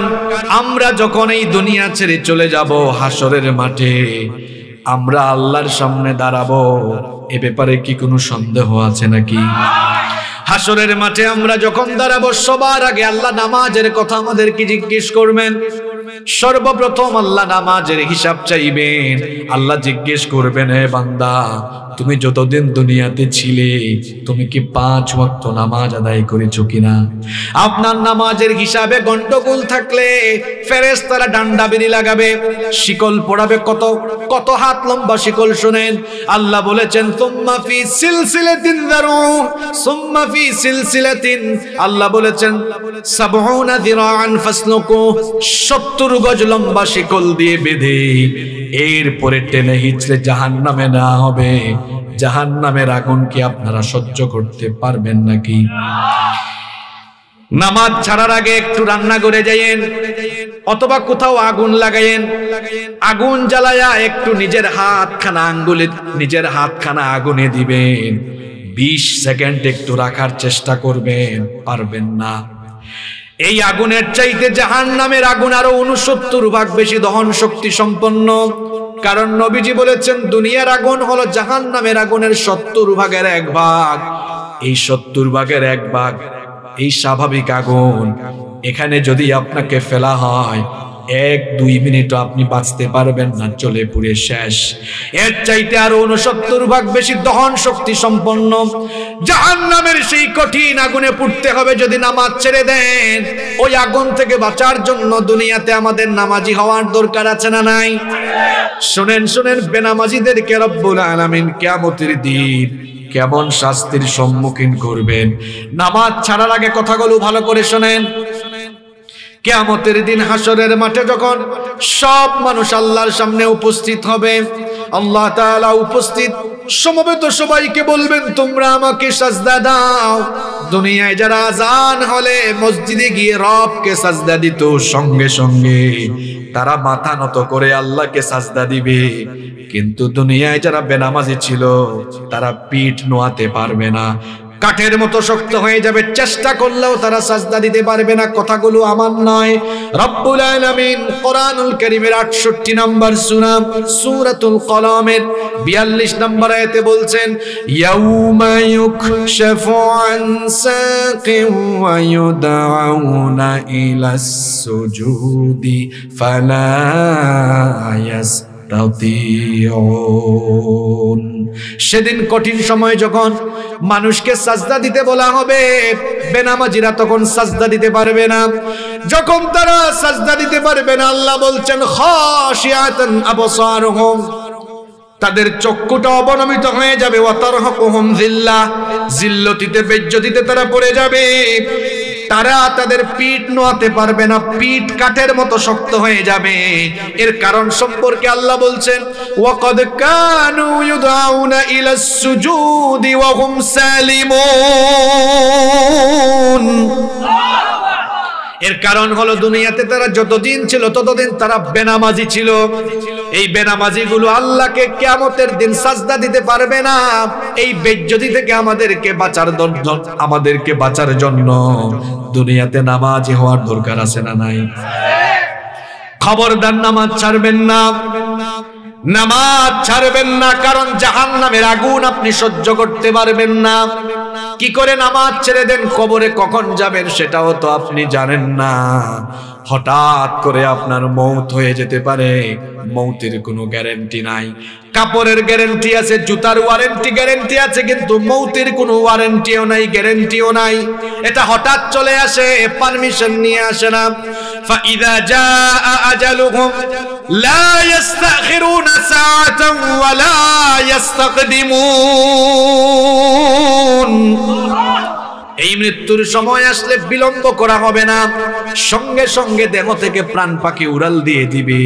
আমরা যখন এই দুনিয়া ছেড়ে চলে যাব হাসরের মাঠে, আমরা আল্লাহর সামনে দাঁড়াবো, এ ব্যাপারে কি কোনো সন্দেহ আছে নাকি? হাসরের মাঠে আমরা যখন দাঁড়াবো, সবার আগে আল্লাহ নামাজের কথা আমাদেরকে জিজ্ঞেস করবেন। সর্বপ্রথম আল্লাহ নামাজের হিসাব চাইবেন। আল্লাহ জিজ্ঞেস করবেন, হে বান্দা, তুমি যতদিন দুনিয়াতে ছিলে তুমি কি 5 ওয়াক্ত নামাজ আদায় করেছো কিনা? আপনার নামাজের হিসাবে গন্ডগোল থাকলে ফেরেশতারা ডান্ডা বেরি লাগাবে, শিকল পড়াবে। কত কত হাত লম্বা শিকল শুনেন। আল্লাহ বলেছেন, সুম্মা ফি সিলসিলাতিন যারু সুম্মা ফি সিলসিলাতিন, আল্লাহ বলেছেন 70 যিরাআন ফাসলুকু, 70 গজ লম্বা শিকল দিয়ে বেঁধে এরপরে টেনে হিচড়ে জাহান্নামে নেওয়া হবে। জাহান্নামের আগুন কি আপনারা সহ্য করতে পারবেন নাকি? নামাজ ছাড়ার আগে একটু রান্না করে যাইয়েন, অথবা কোথাও আগুন লাগাইয়েন। আগুন জ্বালায়া একটু নিজের হাতখানা আগুনে দিবেন। 20 সেকেন্ড একটু রাখার চেষ্টা করবেন, পারবেন না। এই আগুনের চাইতে জাহান্নামের আগুন আরো 69 ভাগ বেশি দহন শক্তি সম্পন্ন। কারণ নবীজি বলেছেন, দুনিয়ার আগুন হলো জাহান্নামের আগুনের 70 ভাগের 1 ভাগ। এই 70 ভাগের 1 ভাগ এই স্বাভাবিক আগুন। এখানে যদি আপনাকে ফেলা হয়, 1-2 মিনিটও আপনি বাঁচতে পারবেন না, চলে পুড়ে শেষ। এর চাইতে আরো 69 ভাগ বেশি দহন শক্তি সম্পন্ন জাহান্নামের সেই কঠিন আগুনে পুড়তে হবে যদি নামাজ ছেড়ে দেন। ওই আগুন থেকে বাঁচার জন্য দুনিয়াতে আমাদের নামাজি হওয়ার দরকার আছে না নাই? শুনেন শুনেন, বেনামাজিদেরকে রব্বুল আলামিন কিয়ামতের দিন কেমন শাস্তির সম্মুখীন করবেন। নামাজ ছাড়ার আগে কথাগুলো ভালো করে শুনেন। কিয়ামতের দিন হাসরের মাঠে যখন সব মানুষ আল্লাহর সামনে উপস্থিত হবে, আল্লাহ তাআলা উপস্থিত সমবেত সবাইকে বলবেন, তোমরা আমাকে সাজদা দাও। দুনিয়ায় যারা আযান হলে মসজিদে গিয়ে রবকে সাজদা দিত, সঙ্গে সঙ্গে তারা মাথা নত করে আল্লাহকে সাজদা দিবে। কিন্তু দুনিয়ায় যারা বেনামাজি ছিল তারা পিঠ নোয়াতে পারবে না, কাঠের মতো শক্ত হয়ে যাবে, চেষ্টা করলেও তারা সাজদা দিতে পারবে না। কথাগুলো আমার নয়, রব্বুল আলামিন কোরআনুল কারীমের 68 নম্বর সূরাতুল কলমের 42 নম্বর আয়াতে বলছেন, ইয়াউমা ইউকশাফু আন সাকিন ওয়া ইউদআউনা ইলাস সুজুদি ফালা ইয়াসতাতিউন। সেদিন কঠিন সময় যখন মানুষকে সাজদা দিতে বলা হবে, বেনামাজিরা তখন সাজদা দিতে পারবে না। যখন তারা সাজদা দিতে পারবে না, আল্লাহ বলছেন, খাশিয়াতান আবসারুহুম, তাদের চক্ষুটা অবনমিত হয়ে যাবে। ওয়া তারহাকুহুম যিল্লাহ, জিল্লতিতে বেজ্জতিতে তারা পড়ে যাবে। তারা তাদের পিঠ নোয়াতে পারবে না, পিঠ কাঠের মতো শক্ত হয়ে যাবে। এর কারণ সম্পর্কে আল্লাহ বলছেন, ওয়াকাদ কানু ইউদাউনা ইলাস সুজুদি ওয়া হুম সালিমুন। এর কারণ হলো দুনিয়াতে তারা যতদিন ছিল ততদিন তারা বেনামাজি ছিল। এই বেনামাজিগুলো আল্লাহকে কিয়ামতের দিন সাজদা দিতে পারবে না। এই বেজ্জতি থেকে আমাদেরকে বাঁচার জন্য দুনিয়াতে নামাজি হওয়ার দরকার আছে না নাই? খবরদার নামাজ ছাড়বেন না, নামাজ ছাড়বেন না, কারণ জাহান্নামের আগুন আপনি সহ্য করতে পারবেন না। কি করে নামাজ ছেড়ে দেন, কবরে কখন যাবেন সেটাও তো আপনি জানেন না। হঠাৎ করে আপনার মৌত হয়ে যেতে পারে, মৌতের কোনো গ্যারান্টি নাই। কাপড়ের গ্যারান্টি আছে, জুতার গ্যারান্টি আছে, কিন্তু মৌতের কোনো ওয়ারেন্টিও নাই, গ্যারান্টিও নাই। এটা হঠাৎ চলে আসে, পারমিশন নিয়ে আসে না। ফাইযা জাআ আজালুহুম লা ইস্তাখিরুনা সাআতান ওয়া লা ইস্তাকদিমুন। এই মৃত্যুর সময় আসলে বিলম্ব করা হবে না, সঙ্গে সঙ্গে দেহ থেকে প্রাণ পাখি উড়াল দিয়ে দিবে।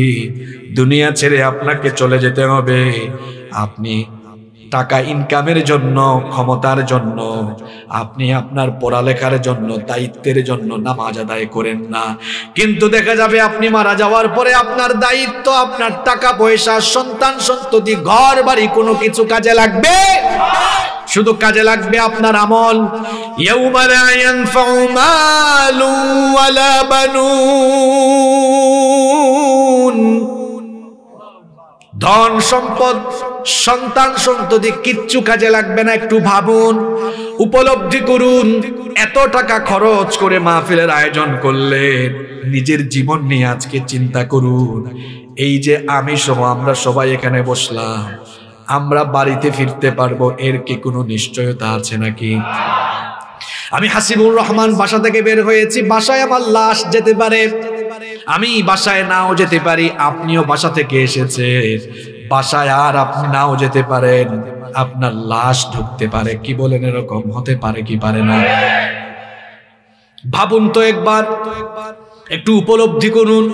দুনিয়া ছেড়ে আপনাকে চলে যেতে হবে। আপনি টাকা ইনকামের জন্য, ক্ষমতার জন্য, আপনি আপনার পড়ালেখার জন্য, দায়িত্বের জন্য নামাজ আদায় করেন না। কিন্তু দেখা যাবে আপনি মারা যাওয়ার পরে আপনার দায়িত্ব, আপনার টাকা পয়সা, সন্তান সন্ততি, ঘর বাড়ি কোনো কিছু কাজে লাগবে। শুধু কাজে লাগবে আপনার আমল। ইয়াউমা লা ইয়ানফাউ মালু ওয়ালা বানুন, ধন সম্পদ সন্তান সন্ততি কিচ্ছু কাজে লাগবে না। একটু ভাবুন, উপলব্ধি করুন, এত টাকা খরচ করে মাহফিলের আয়োজন করলেন, নিজের জীবন নিয়ে আজকে চিন্তা করুন। এই যে আমি সহ আমরা সবাই এখানে বসলাম, আমরা বাড়িতে ফিরতে পারবো এর কি কোনো নিশ্চয়তা আছে নাকি? আমি হাসিবুর রহমান বাসা থেকে বের হয়েছি, বাসায় আমার লাশ যেতে পারে, আমি বাসায় নাও যেতে পারি, আপনিও বাসা থেকে এসেছেন বাসায় আর আপনি নাও যেতে পারেন, আপনার লাশ ঢুকতে পারে। কি বলেন, এরকম হতে পারে কি পারে না? ভাবুন তো একবার, একটু উপলব্ধি করুন,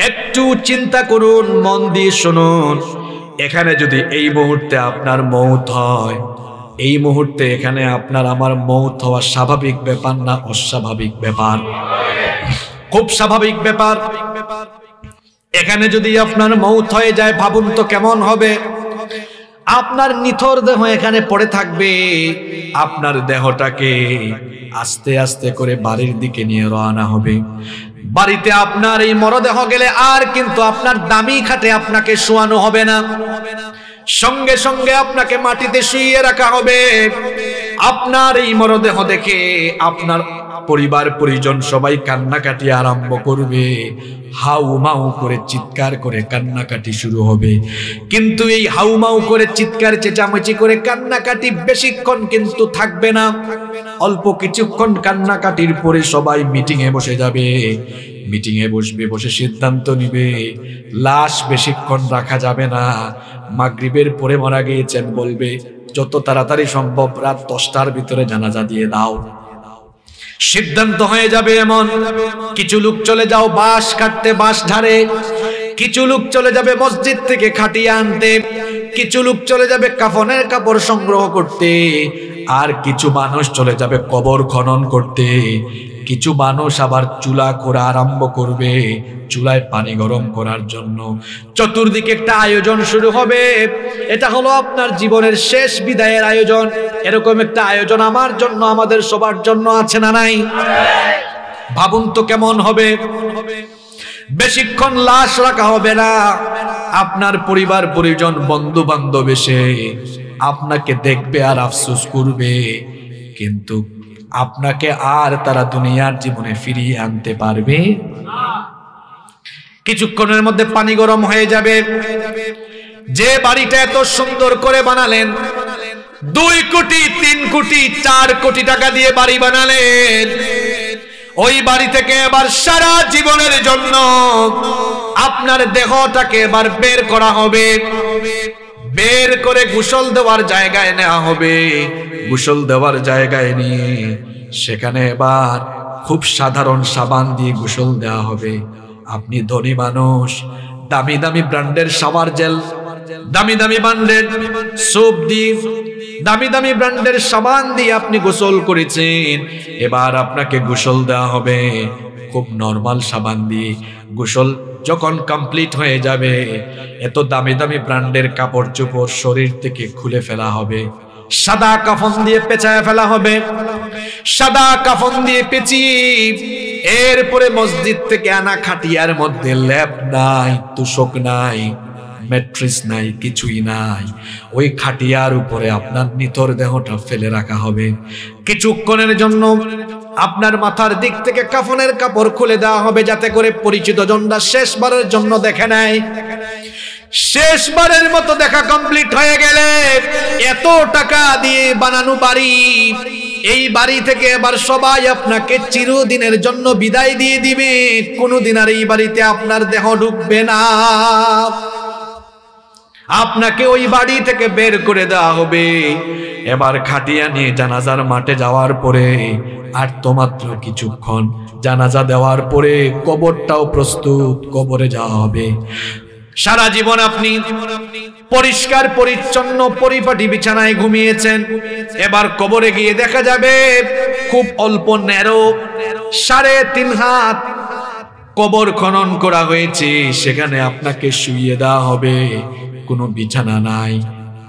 একটু চিন্তা করুন, মন দিয়ে শুনুন। এখানে যদি এই মুহূর্তে আপনার মৌত হয়, এই মুহূর্তে এখানে আপনার আমার মৌত হওয়া স্বাভাবিক ব্যাপার না অস্বাভাবিক ব্যাপার? খুব স্বাভাবিক ব্যাপার। এখানে যদি আপনার মৌত হয়ে যায়, ভাবুন তো কেমন হবে। আপনার নিথর দেহ এখানে পড়ে থাকবে, আপনার দেহটাকে আস্তে আস্তে করে বাড়ির দিকে নিয়ে রওনা হবে। বাড়িতে আপনার এই মরদেহ গেলে আর কিন্তু আপনার দামি খাটে আপনাকে শোয়ানো হবে না, সঙ্গে সঙ্গে আপনাকে মাটিতে শুইয়ে রাখা হবে। আপনার এই মরদেহ দেখে আপনার পরিবার পরিজন সবাই কান্নাকাটি আরম্ভ করবে, হাউমাউ করে চিৎকার করে কান্নাকাটি শুরু হবে। কিন্তু এই হাউমাউ করে চিৎকার চেঁচামেচি করে কান্নাকাটি বেশিক্ষণ কিন্তু থাকবে না, অল্প কিছুক্ষণ কান্নাকাটির পরে সবাই মিটিং এ বসে যাবে। মিটিং এ বসবে, বসে সিদ্ধান্ত নিবে লাশ বেশিক্ষণ রাখা যাবে না, মাগরিবের পরে মারা গিয়েছেন বলবে যত তাড়াতাড়ি সম্ভব রাত 10টার ভিতরে জানাজা দিয়ে দাও। সিদ্ধান্ত হয়ে যাবে এমন। কিছু লোক চলে যাও বাঁশ কাটতে, বাঁশ ঝাড়ে, কিছু লোক চলে যাবে মসজিদ থেকে খাটিয়ে আনতে, কিছু লোক চলে যাবে কাফনের কাপড় সংগ্রহ করতে, আর কিছু মানুষ চলে যাবে কবর খনন করতে, কিছু মানুষ আবার চুলা করা আরম্ভ করবে, চুলায় পানি গরম করার জন্য। চতুর্দিকে একটা আয়োজন শুরু হবে। এটা হলো আপনার জীবনের শেষ বিদায়ের আয়োজন। এরকম একটা আয়োজন আমার জন্য, আমাদের সবার জন্য আছে না নাই? ভাবুন তো কেমন হবে। বেশিক্ষণ লাশ রাখা হবে না, আপনার পরিবার পরিজন বন্ধু বান্ধব এসে আপনাকে দেখবে আর আফসোস করবে, কিন্তু আপনাকে আর তারা দুনিয়ার জীবনে ফিরিয়ে আনতে পারবে না। কিছুক্ষণের মধ্যে পানি গরম হয়ে যাবে। যে বাড়িটা এত সুন্দর করে বানালেন, 2 কোটি 3 কোটি 4 কোটি টাকা দিয়ে বাড়ি বানালেন, ওই বাড়ি থেকে এবার সারা জীবনের জন্য আপনার দেহটাকে এবার বের করা হবে। বের করে গোসল দেওয়ার জায়গায় নেওয়া হবে। গোসল দেওয়ার জায়গায় নিয়ে সেখানে এবার খুব সাধারণ সাবান দিয়ে গোসল দেওয়া হবে। আপনি ধনী মানুষ, দামি দামি ব্র্যান্ডের শাওয়ার জেল, দামি দামি ব্র্যান্ডের সোপ দিয়ে, দামি দামি ব্র্যান্ডের সাবান দিয়ে আপনি গোসল করেছেন, এবার আপনাকে গোসল দেওয়া হবে খুব নরমাল সাবান দিয়ে। গোসল যখন কমপ্লিট হয়ে যাবে, এত দামি দামি ব্র্যান্ডের কাপড় চোপড় শরীর থেকে খুলে ফেলা হবে, সাদা কাফন দিয়ে পেঁচায় ফেলা হবে। সাদা কাফন দিয়ে পেঁচিয়ে এরপরে মসজিদ থেকে আনা খাটিয়ার মধ্যে ল্যাপ নাই, তুষক নাই, ম্যাট্রেস নাই, কিছুই নাই, ওই খাটিয়ার উপরে আপনার নিথর দেহটা ফেলে রাখা হবে। কিছুক্ষণের জন্য আপনার মাথার দিক থেকে কাফনের কাপড় খুলে দেওয়া হবে, যাতে করে পরিচিত জনরা শেষবারের জন্য দেখে নেয়। শেষবারের মতো দেখা কমপ্লিট হয়ে গেলে এত টাকা দিয়ে বানানো বাড়ি, এই বাড়ি থেকে এবার সবাই আপনাকে চিরদিনের জন্য বিদায় দিয়ে দিবে। কোনোদিন আর এই বাড়িতে আপনার দেহ ঢুকবে না। আপনাকে ওই বাড়ি থেকে বের করে দেওয়া হবে। এবার খাটিয়া নিয়ে জানাজার মাঠে যাওয়ার পরে আর তো মাত্র কিছুক্ষণ, জানাজা দেওয়ার পরে কবরটাও প্রস্তুত, কবরে যাওয়া হবে। সারা জীবন আপনি পরিষ্কার পরিচ্ছন্ন পরিপাটি বিছানায় ঘুমিয়েছেন, এবার কবরে গিয়ে দেখা যাবে খুব অল্প ন্যারো 3.5 হাত কবর খনন করা হয়েছে, সেখানে আপনাকে শুইয়ে দেওয়া হবে। কোনো বিছানা নাই,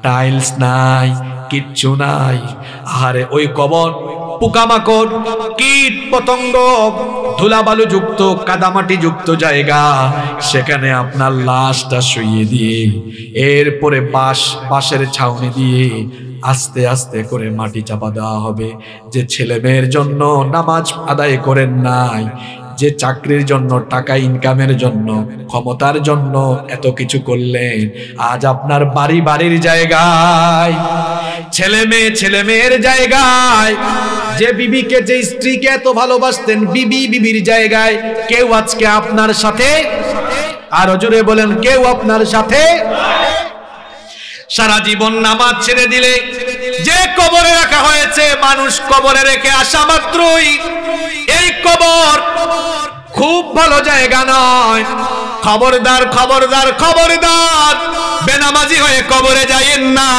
টাইলস নাই, কিচ্ছু নাই। আরে ওই কবর পোকামাকড়, কীট পতঙ্গ, ধুলাবালু যুক্ত, কাদামাটি যুক্ত জায়গা, সেখানে আপনার লাশটা শুইয়ে দিয়ে এরপরে বাঁশের ছাউনি দিয়ে আস্তে আস্তে করে মাটি চাপা দেওয়া হবে। যে ছেলে মেয়ের জন্য নামাজ আদায় করেন নাই, যে চাকরির জন্য, টাকা ইনকামের জন্য, ক্ষমতার জন্য এত কিছু করলেন, আজ আপনার বাড়ির জায়গায়, ছেলে মেয়ের জায়গায়, যে বিবিকে, যে স্ত্রীকে এত ভালোবাসতেন, বিবির জায়গায় কেউ আজকে আপনার সাথে, আরো জোরে বলেন, কেউ আপনার সাথে। সারা জীবন নামাজ ছেড়ে দিলে যে কবরে রাখা হয়েছে, মানুষ কবরে রেখে আসা মাত্রই এই কবর খুব ভালো জায়গা নয়। খবরদার খবরদার খবরদার, বেনামাজি হয়ে কবরে যাইয়েন না।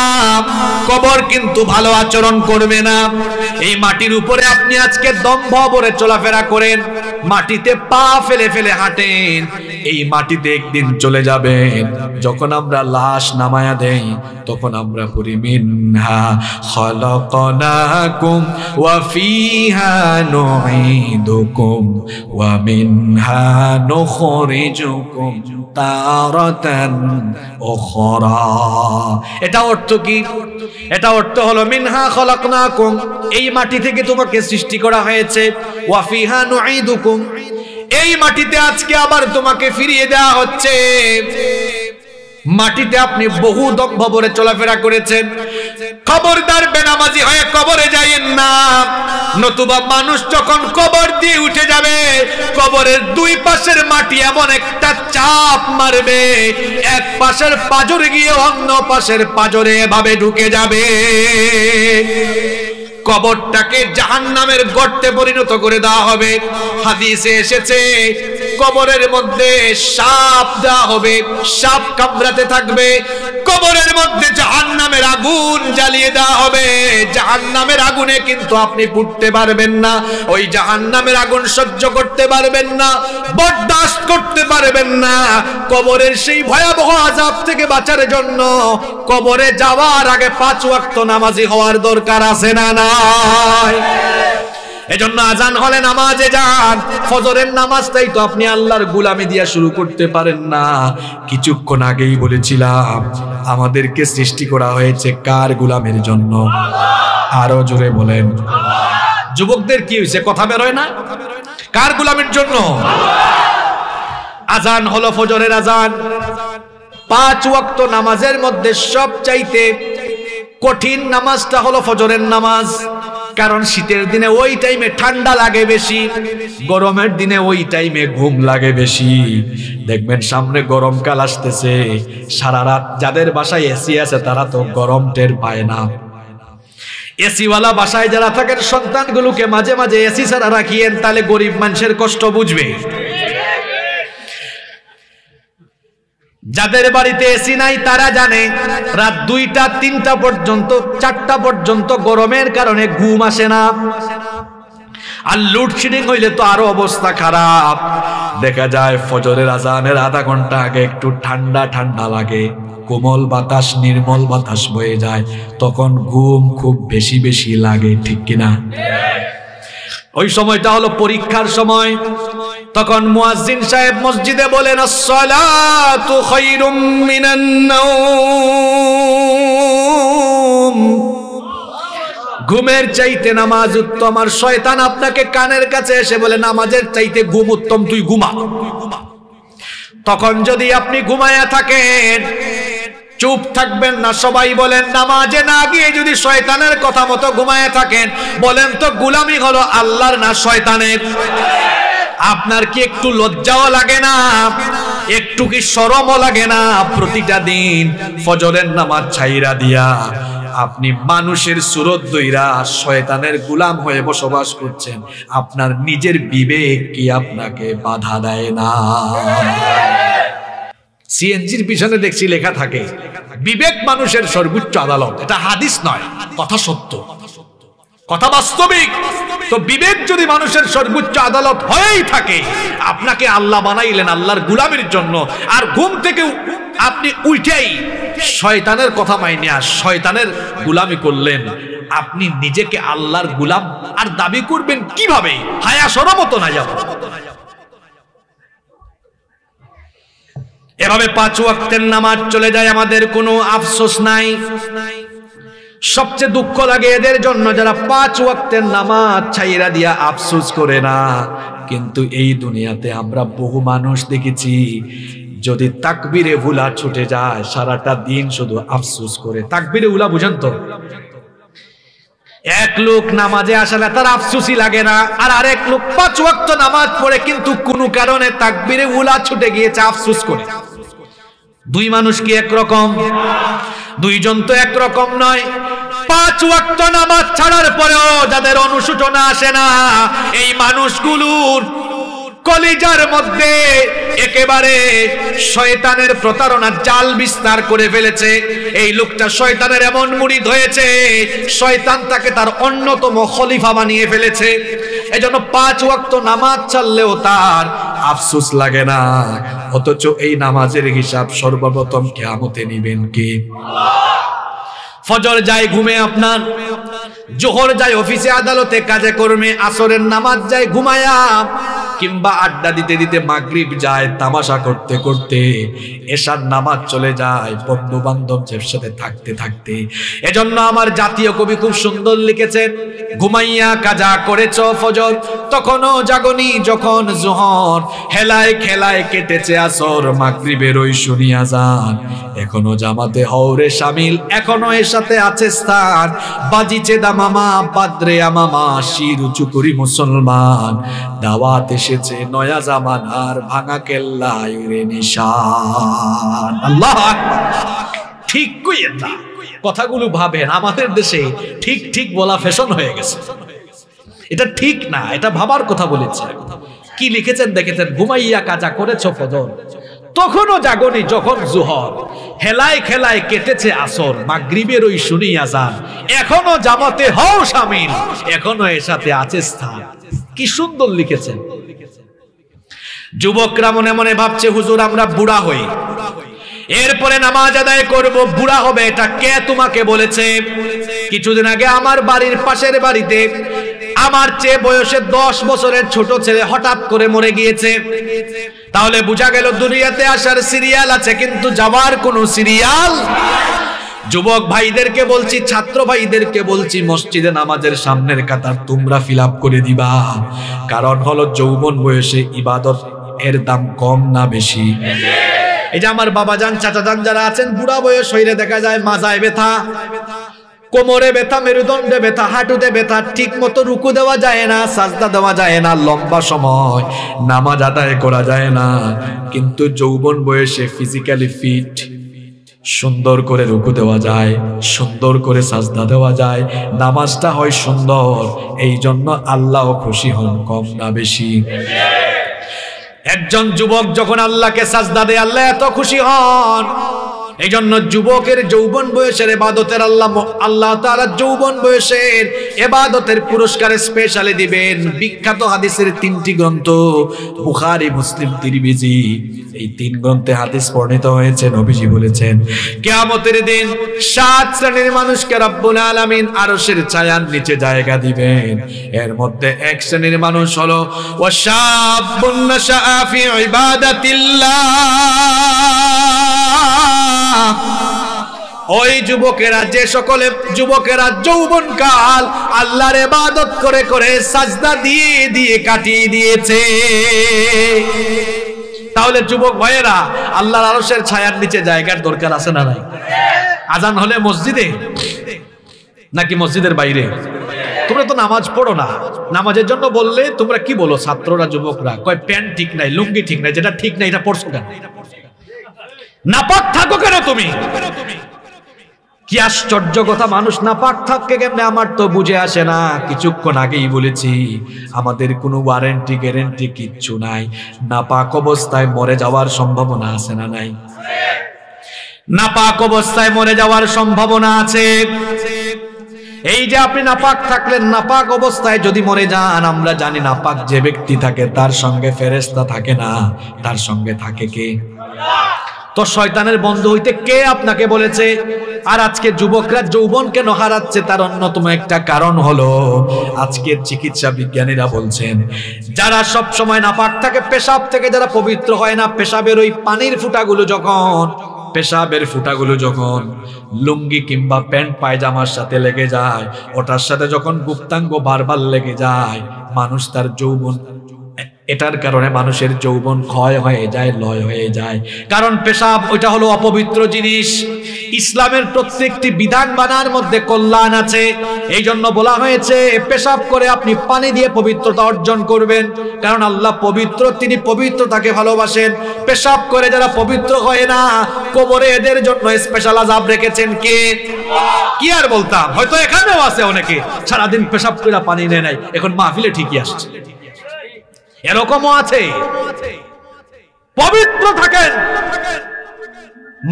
কবর কিন্তু ভালো আচরণ করবে না। এই মাটির উপরে আপনি আজকে দম্ভ ভরে চলাফেরা করেন, মাটিতে পা ফেলে ফেলে হাঁটেন, এই মাটিতে একদিন চলে যাবেন। যখন আমরা লাশ নামায়া দেই তখন আমরা পড়ি মিনহা খালাকনাকুম ওয়া ফিহা নুঈদুকুম ওয়া মিনহা নুখরিজুকুম তারাতান উখরা। এটা অর্থ কি? এটা অর্থ হলো মিনহা খালাকনাকুম, এই মাটি থেকে তোমাকে সৃষ্টি করা হয়েছে, ওয়া ফিহা নুঈদুকুম, এই মাটিতে আজকে আবার তোমাকে ফিরিয়ে দেওয়া হচ্ছে। মাটিতে আপনি বহু দম্ভ ভরে চলাফেরা করেছেন, খবরদার বেনামাজি হয়ে কবরে যাইয়েন না। নতুবা মানুষ যখন কবর দিয়ে উঠে যাবে, কবরের দুই পাশের মাটি এমন একটা চাপ মারবে, এক পাশের পাজরে গিয়ে অন্য পাশের পাজরে এভাবে ঢুকে যাবে, কবরটাকে জাহান্নামের গর্তে পরিণত করে দেওয়া হবে। হাদিসে এসেছে কবরের মধ্যে সাপ দেওয়া হবে, সাপ কামড়াতে থাকবে। কবরের মধ্যে জাহান্নামের আগুন জ্বালিয়ে দেওয়া হবে। জাহান্নামের আগুনে কিন্তু আপনি পুড়তে পারবেন না, ওই জাহান্নামের আগুন সহ্য করতে পারবেন না, বরদাস্ত করতে পারবেন না। কবরের সেই ভয়াবহ আযাব থেকে বাঁচার জন্য কবরে যাওয়ার আগে 5 ওয়াক্ত নামাজি হওয়ার দরকার আছে না নাই? এজন্য আজান হলে নামাজে যান। ফজরের নামাজটাই তো আপনি আল্লাহর গোলামি দিয়া শুরু করতে পারেন না। কিছুক্ষণ আগেই বলেছিলাম আমাদেরকে সৃষ্টি করা হয়েছে কার গোলামের জন্য? আরো জোরে বলেন। যুবকদের কি হয়েছে, কথা বেরোয় না? কার গোলামের জন্য? আজান হলো ফজরের আজান। 5 ওয়াক্ত নামাজের মধ্যে সবচাইতে কঠিন নামাজটা হলো ফজরের নামাজ। কারণ শীতের দিনে ওই টাইমে ঠান্ডা লাগে বেশি, গরমের দিনে ওই টাইমে ঘুম লাগে বেশি। দেখবেন সামনে গরমকাল আসতেছে, সারা রাত যাদের বাসায় এসি আছে তারা তো গরম টের পায় না। এসিওয়ালা বাসায় যারা থাকেন সন্তানগুলোকে মাঝে মাঝে এসি ছাড়া রাখিয়েন, তাহলে গরিব মানুষের কষ্ট বুঝবে। যাদের বাড়িতে এসি নাই তারা জানে রাত 2টা 3টা পর্যন্ত, 4টা পর্যন্ত গরমের কারণে ঘুম আসে না। আর লোডশেডিং হইলে তো আরো অবস্থা খারাপ। দেখা যায় ফজরের আজানের আধা ঘন্টা আগে একটু ঠান্ডা ঠান্ডা লাগে, কোমল বাতাস, নির্মল বাতাস বয়ে যায়, তখন ঘুম খুব বেশি বেশি লাগে, ঠিক কিনা? ওই সময়টা হলো পরীক্ষার সময়। তখন মুয়াজ্জিন সাহেব মসজিদে বলেন, আসসালাতু খায়রুম মিনান নাওম, ঘুমের চাইতে নামাজ উত্তম। আর শয়তান আপনাকে কানের কাছে এসে বলে নামাজের চাইতে ঘুম উত্তম, তুই ঘুমা। তখন যদি আপনি ঘুমায়া থাকেন, চুপ থাকবেন না। সবাই বলেন নামাজে না গিয়ে যদি শয়তানের কথা মতো ঘুমায়া থাকেন, বলেন তো গোলামি হলো আল্লাহর না শয়তানের? আপনার কি একটু লজ্জাও লাগে না? একটু কি শরমও লাগে না? প্রতিটা দিন ফজরের নামাজ ছাইরা দিয়া আপনি মানুষের সুরত দইরা শয়তানের গোলাম হয়ে বসবাস করছেন। আপনার নিজের বিবেক কি আপনাকে বাধা দেয় না? সিএনজির পিছনে দেখছি লেখা থাকে বিবেক মানুষের সর্বোচ্চ আদালত। এটা হাদিস নয়, কথা সত্য, কথা বাস্তবিক। তো বিবেক যদি মানুষের সর্বোচ্চ আদালত হয়েই থাকে, আপনাকে আল্লাহ বানাইলেন আল্লাহর গোলামের জন্য, আর ঘুম থেকে আপনি উইটাই শয়তানের কথা মাইনিয়া শয়তানের গোলামি করলেন, আপনি নিজেকে আল্লাহর গোলাম আর দাবি করবেন কিভাবে? হায়া সরম মতো না যাব। এভাবে 5 ওয়াক্তের নামাজ চলে যায়, আমাদের কোনো আফসোস নাই। সবচেয়ে দুঃখ লাগে এদের জন্য যারা 5 ওয়াক্তের নামাজ ছাইরা দিয়া আফসোস করে না। কিন্তু এই দুনিয়াতে আমরা বহু মানুষ দেখেছি, যদি তাকবীরে উলা ছুটে যায় সারাটা দিন শুধু আফসোস করে। তাকবীরে উলা বুঝেন তো? এক লোক নামাজে আসলে তার আফসোসই লাগে না, আর আরেক লোক 5 ওয়াক্ত নামাজ পড়ে কিন্তু কোনো কারণে তাকবীরে উলা ছুটে গিয়েছে, আফসোস করে। দুই মানুষ কি একরকম? দুইজন তো একরকম নয়। 5 ওয়াক্ত নামাজ ছাড়ার পরেও যাদের অনুশোচনা আসে না, এই মানুষগুলোর কলিজার মধ্যে একেবারে শয়তানের প্রতারণার জাল বিস্তার করে ফেলেছে। এই লোকটা শয়তানের এমন মুরিদ হয়েছে, শয়তান তাকে তার অন্যতম খলিফা বানিয়ে ফেলেছে। এজন্য 5 ওয়াক্ত নামাজ ছাড়লেও তার আফসোস লাগে না, অথচ এই নামাজের হিসাব সর্বপ্রথম কিয়ামতে নিবেন কে? ফজর যায় ঘুমে আপনার, জোহর যায় অফিসে আদালতে কাজে কর্মে, আসরের নামাজ যায় ঘুমায়া, কিংবা আড্ডা দিতে দিতে মাগরিব যায় তামাশা করতে করতে, এশার নামাজ চলে যায় বন্ধু বান্ধবদের সাথে থাকতে থাকতে। এজন্য আমার জাতীয় কবি খুব সুন্দর লিখেছেন, ঘুমাইয়া কাজা করেছ ফজর, তখনও জাগনি যখন জোহর, হেলায় খেলায় কেটেছে আসর, মাগরিবের ওই শুনিয়া যান, এখনো জামাতে হওরে শামিল, এখনো এর সাথে আছে স্থান, বাজিছে দামামা বাদরে আমামা, শির উঁচু করি মুসলমান, দাওয়াত এসেছে নয়া জামানার, ভাঙা কেল্লায় রে নিশান। আল্লাহ আকবার। ঠিক কইয়েন না, কথাগুলো ভাবেন, আমাদের দেশে ঠিক ঠিক বলা ফ্যাশন হয়ে গেছে। এটা ঠিক না, এটা ভাবার কথা বলেছে। কি লিখেছেন দেখেছেন, ঘুমাইয়া কাজা করেছ ফজর, তখনও জাগনি যখন জোহর, হেলায় খেলায় কেটেছে আসর, মাগরিবের ওই শুনিয়া যান, এখনো জামাতে হও শামিল, এখনো এর সাথে আছে স্থান। কি সুন্দর লিখেছেন। যুবকরা মনে মনে ভাবছে, হুজুর আমরা বুড়া হই, এরপরে নামাজ আদায় করব, বুড়া হবে, এটা কে তোমাকে বলেছে? কিছুদিন আগে আমার বাড়ির পাশের বাড়িতে আমার চেয়ে বয়সে 10 বছরের ছোট ছেলে হঠাৎ করে মরে গিয়েছে। তাহলে বোঝা গেল দুনিয়াতে আসার সিরিয়াল আছে, কিন্তু যাওয়ার কোনো সিরিয়াল। যুবক ভাইদেরকে বলছি, ছাত্র ভাইদেরকে বলছি, মসজিদে নামাজের সামনের কাতার তোমরা ফিল আপ করে দিবা। কারণ হলো যৌবন বয়সে ইবাদত এর দাম কম না বেশি? এই যে আমার বাবাজান চাচাজান যারা আছেন, বুড়া বয়স হইলে দেখা যায় মাজায় ব্যথা, কোমরে ব্যথা, মেরুদণ্ডে ব্যথা, হাঁটুতে ব্যথা, ঠিক মতো রুকু দেওয়া যায় না, সাজদা দেওয়া যায় না, লম্বা সময় নামাজ আদায় করা যায় না। কিন্তু যৌবন বয়সে ফিজিক্যালি ফিট, সুন্দর করে রুকু দেওয়া যায়, সুন্দর করে সাজদা দেওয়া যায়, নামাজটা হয় সুন্দর। এই জন্য আল্লাহ খুশি হন, কম না বেশি? একজন যুবক যখন আল্লাহকে সাজদা দেয়, আল্লাহ এত খুশি হন। এই জন্য যুবকের যৌবন বয়সের ইবাদতের আল্লাহ তাআলা যৌবন বয়সের ইবাদতের পুরস্কার স্পেশালি দিবেন। বিখ্যাত হাদিসের 3টি গ্রন্থ, বুখারী, মুসলিম, তিরমিজি, এই 3 গ্রন্থে হাদিস বর্ণিত হয়েছে। নবীজি বলেছেন, কিয়ামতের দিন 7 শ্রেণীর মানুষকে রব্বুল আলামিন আরশের ছায়ার নিচে জায়গা দিবেন। এর মধ্যে 1 শ্রেণীর মানুষ হলো ওয়াশাবুন নাশআ ফি ইবাদাতিল্লাহ। ওই যুবকেরা, যে সকলে যুবকেরা যৌবনকাল আল্লাহর ইবাদত করে করে সাজদা দিয়ে দিয়ে কাটিয়ে দিয়েছে। তাহলে যুবক ভাইয়েরা, আল্লাহর আরশের ছায়ার নিচে জায়গার দরকার আছে না নাই? আজান হলে মসজিদে নাকি মসজিদের বাইরে? তোমরা তো নামাজ পড়ো না, নামাজের জন্য বললে তোমরা কি বলো? ছাত্ররা, যুবকরা কয় প্যান্ট ঠিক নাই, লুঙ্গি ঠিক নাই, যেটা ঠিক নাই এটা পড়ছো কেন? নাপাক থাকো কেন তুমি? কি আশ্চর্য কথা, মানুষ নাপাক থাকে কেমনে আমার তো বুঝে আসে না। কিছুক্ষণ আগেই বলেছি, আমাদের কোনো ওয়ারেন্টি গ্যারেন্টি কিচ্ছু নাই। নাপাক অবস্থায় মরে যাওয়ার সম্ভাবনা আছে না নাই? নাপাক অবস্থায় মরে যাওয়ার সম্ভাবনা আছে। এই যে আপনি নাপাক থাকলেন, নাপাক অবস্থায় যদি মরে যান, আমরা জানি নাপাক যে ব্যক্তি থাকে তার সঙ্গে ফেরেশতা থাকে না, তার সঙ্গে থাকে কে? তো শয়তানের বন্ধু হইতে কে আপনাকে বলেছে? আর আজকে যুবকরা যৌবন কেন হারাচ্ছে তার অন্যতম একটা কারণ হলো আজকের চিকিৎসা বিজ্ঞানীরা বলছেন যারা সব সময় নাপাক থাকে, পেশাব থেকে যারা পবিত্র হয় না, পেশাবের ওই পানির ফুটাগুলো যখন লুঙ্গি কিংবা প্যান্ট পায়জামার সাথে লেগে যায়, ওটার সাথে যখন গুপ্তাঙ্গ বারবার লেগে যায়, মানুষ তার যৌবন, এটার কারণে মানুষের যৌবন ক্ষয় হয়ে যায়, লয় হয়ে যায়। কারণ পেশাব ওইটা হলো অপবিত্র জিনিস। ইসলামের প্রত্যেকটি বিধান বানার মধ্যে কল্যাণ আছে। এই জন্য বলা হয়েছে পেশাব করে আপনি পানি দিয়ে পবিত্রতা অর্জন করবেন, কারণ আল্লাহ পবিত্র, তিনি পবিত্রতাকে ভালোবাসেন। পেশাব করে যারা পবিত্র হয় না, কবরে এদের জন্য স্পেশাল আযাব রেখেছেন কে? কি আর বলতাম, হয়তো এখানেও আছে অনেকে সারাদিন পেশাব করে পানি নেয় নাই, এখন মাহফিলে ঠিকই আসছে, এরকমও আছে। পবিত্র থাকেন,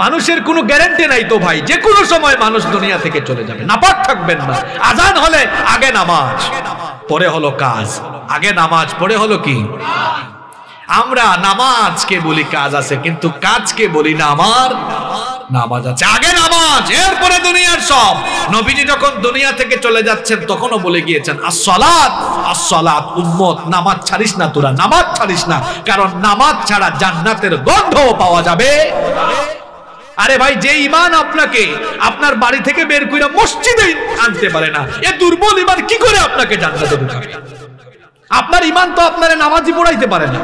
মানুষের কোনো গ্যারান্টি নাই তো ভাই, যে কোনো সময় মানুষ দুনিয়া থেকে চলে যাবে। নাপাক থাকবেন না। আজান হলে আগে নামাজ, পরে হলো কাজ। আগে নামাজ, পরে হলো কি? আমরা নামাজকে বলি কাজ আছে, কিন্তু কাজকে বলি না আমার নামাজ আছে। আগে নামাজ, এরপরে দুনিয়ার সব। নবীজি যখন দুনিয়া থেকে চলে যাচ্ছেন তখনও বলে গিয়েছেন আসসালাত আসসালাত, উম্মত নামাজ ছাড়িস না, তোরা নামাজ ছাড়িস না, কারণ নামাজ ছাড়া জান্নাতের গন্ধও পাওয়া যাবে। আরে ভাই, যে ঈমান আপনাকে আপনার বাড়ি থেকে বের করে মসজিদে আনতে পারে না, এ দুর্বল ঈমান কি করে আপনাকে জান্নাতে ঢুকাবে? আপনার ঈমান তো আপনারে নামাজি পড়াইতে পারে না,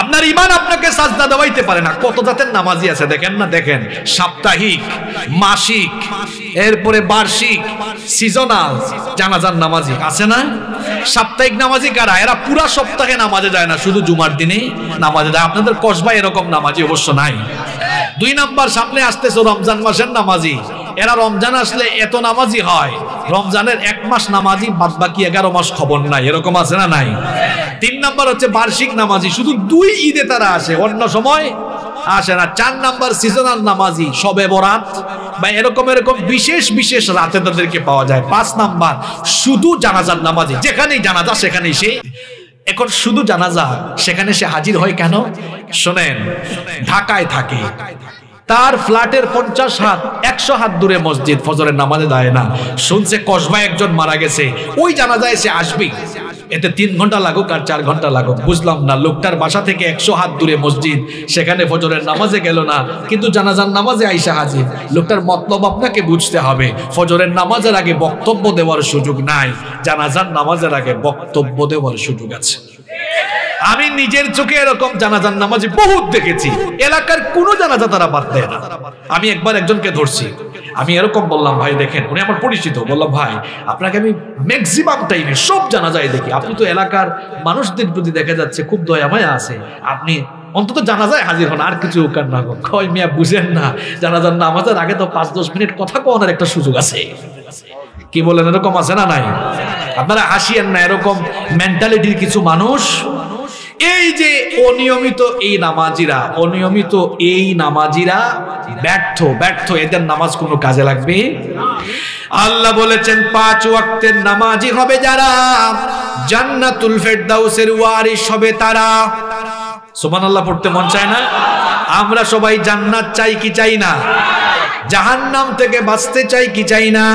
আপনার ঈমান আপনাকে সাজদা দেওয়াইতে পারে না। কত জাতের নামাজি আছে দেখেন না, দেখেন সাপ্তাহিক, মাসিক, এরপরে বার্ষিক, সিজনাল জানাজার নামাজি আছে না? সাপ্তাহিক নামাজি কারা? এরা পুরা সপ্তাহে নামাজে যায় না, শুধু জুমার দিনে নামাজে যায়। আপনাদের কসবায় এরকম নামাজি অবশ্য নাই। 2 নাম্বার, সামনে আসতেছে রমজান মাসের নামাজি, এরা রমজান আসলে এত নামাজি হয়, রমজানের 1 মাস নামাজি, বাদ বাকি 11 মাস খবর নাই, এরকম আছে না নাই? 3 নাম্বার হচ্ছে বার্ষিক নামাজি, শুধু 2 ঈদে তারা আসে, অন্য সময় আসে না। 4 নাম্বার সিজনাল নামাজি, শবে বরাত বা এরকম বিশেষ বিশেষ রাতে তাদেরকে পাওয়া যায়। 5 নাম্বার শুধু জানাজার নামাজি, যেখানেই জানাজা সেখানেই সে, এখন শুধু জানাজা সেখানে সে হাজির হয় কেন? শোনেন, ঢাকায় থাকে, তার ফ্ল্যাটের 50 হাত 100 হাত দূরে মসজিদ, ফজরের নামাজে দাঁড়ায় না, শুনছে কসবায় একজন মারা গেছে, ওই জানাজায় সে আসবেই, এতে 3 ঘন্টা লাগুক আর 4 ঘন্টা লাগুক, বুঝলাম না। লোকটার বাসা থেকে 100 হাত দূরে মসজিদ, সেখানে ফজরের নামাজে গেল না, কিন্তু জানাজার নামাজে আইসা হাজির। লোকটার মতলব আপনাকে বুঝতে হবে, ফজরের নামাজের আগে বক্তব্য দেওয়ার সুযোগ নাই, জানাজার নামাজের আগে বক্তব্য দেওয়ার সুযোগ আছে। আমি নিজের চোখে এরকম জানাজার নামাজি বহুত দেখেছি, এলাকার কোন জানাজা তারা বাদ দেয় না। আমি একবার একজনকে ধরছি, আমি এরকম বললাম, ভাই দেখেন, উনি আমার পরিচিত, বললাম ভাই আপনাকে আমি ম্যাক্সিমাম টাইমে সব জানাজায় দেখি, আপনি তো এলাকার মানুষদের প্রতি দেখা যাচ্ছে খুব দয়ামায়া আছে, আপনি অন্তত জানাজায় হাজির হন, আর কিছু কার না কয়। মিয়া বুঝেন না, জানাজার নামাজের আগে তো 5-10 মিনিট কথা কোয়ানোর একটা সুযোগ আছে। কি বলেন, এরকম আছে না নাই? আপনারা হাসিয়েন না, এরকম মেন্টালিটির কিছু মানুষ। এই যে অনিয়মিত এই নামাজিরা ব্যর্থ, এদের নামাজ কোনো কাজে লাগবে? আল্লাহ বলেছেন 5 ওয়াক্তের নামাজি হবে যারা, জান্নাতুল ফেরদাউসের ওয়ারিস হবে তারা। সুবহানাল্লাহ পড়তে মন চায় না? আমরা সবাই জান্নাত চাই কি চাই না? জাহান্নাম থেকে বাঁচতে চাই কি চাই না?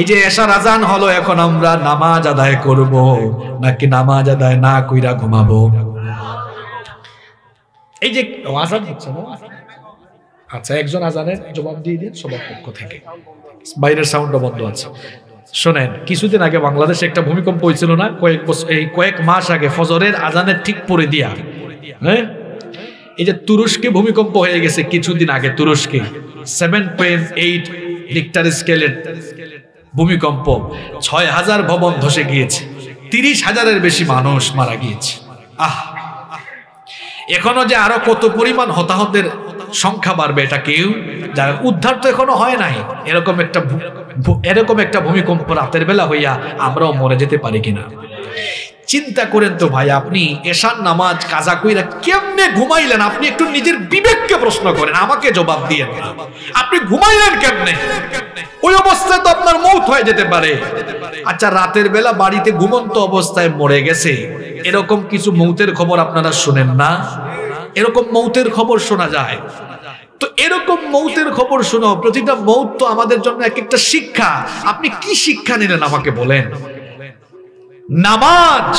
এই যে এশার আজান হলো, এখন আমরা নামাজ আদায় করব নাকি নামাজ আদায় না কইরা ঘুমাবো? এই যে আজান হচ্ছে না, আচ্ছা একজন আজানের জবাব দিয়ে দিন সবার পক্ষ থেকে, বাইরের সাউন্ডও বন্ধ আছে। শোনেন, কিছুদিন আগে বাংলাদেশে একটা ভূমিকম্প হয়েছিল না, কয়েক মাস আগে ফজরের আজানের ঠিক পরে দিয়া, হ্যাঁ, এই যে তুরস্কে ভূমিকম্প হয়ে গেছে কিছুদিন আগে, তুরস্কে 7.8 রিক্টার স্কেলের ভূমিকম্প, 6000 ভবন ধসে গিয়েছে, 30,000-এর বেশি মানুষ মারা গিয়েছে। এখনো যে আরো কত পরিমাণ হতাহতের সংখ্যা বাড়বে এটা কেউ যারা উদ্ধার তো এখনো হয় নাই। এরকম একটা ভূমিকম্প রাতের বেলা হইয়া আমরাও মরে যেতে পারি কিনা চিন্তা করেন তো ভাই। আপনি এশার নামাজ কাজা কইরা কেমনে ঘুমাইলেন? আপনি একটু নিজের বিবেককে প্রশ্ন করেন, আমাকে জবাব দিয়েন। আপনি ঘুমাইলেন কেমনে? ওই অবস্থায় তো আপনার মৌত হয়ে যেতে পারে। আচ্ছা, রাতের বেলা বাড়িতে ঘুমন্ত অবস্থায় মরে গেছে, এরকম কিছু মৌতের খবর আপনারা শুনেন না? এরকম মৌতের খবর শোনা যায়। তো এরকম মৌতের খবর শোনো, প্রতিটা মৌত তো আমাদের জন্য এক একটা শিক্ষা। আপনি কি শিক্ষা নিলেন আমাকে বলেন? নামাজ,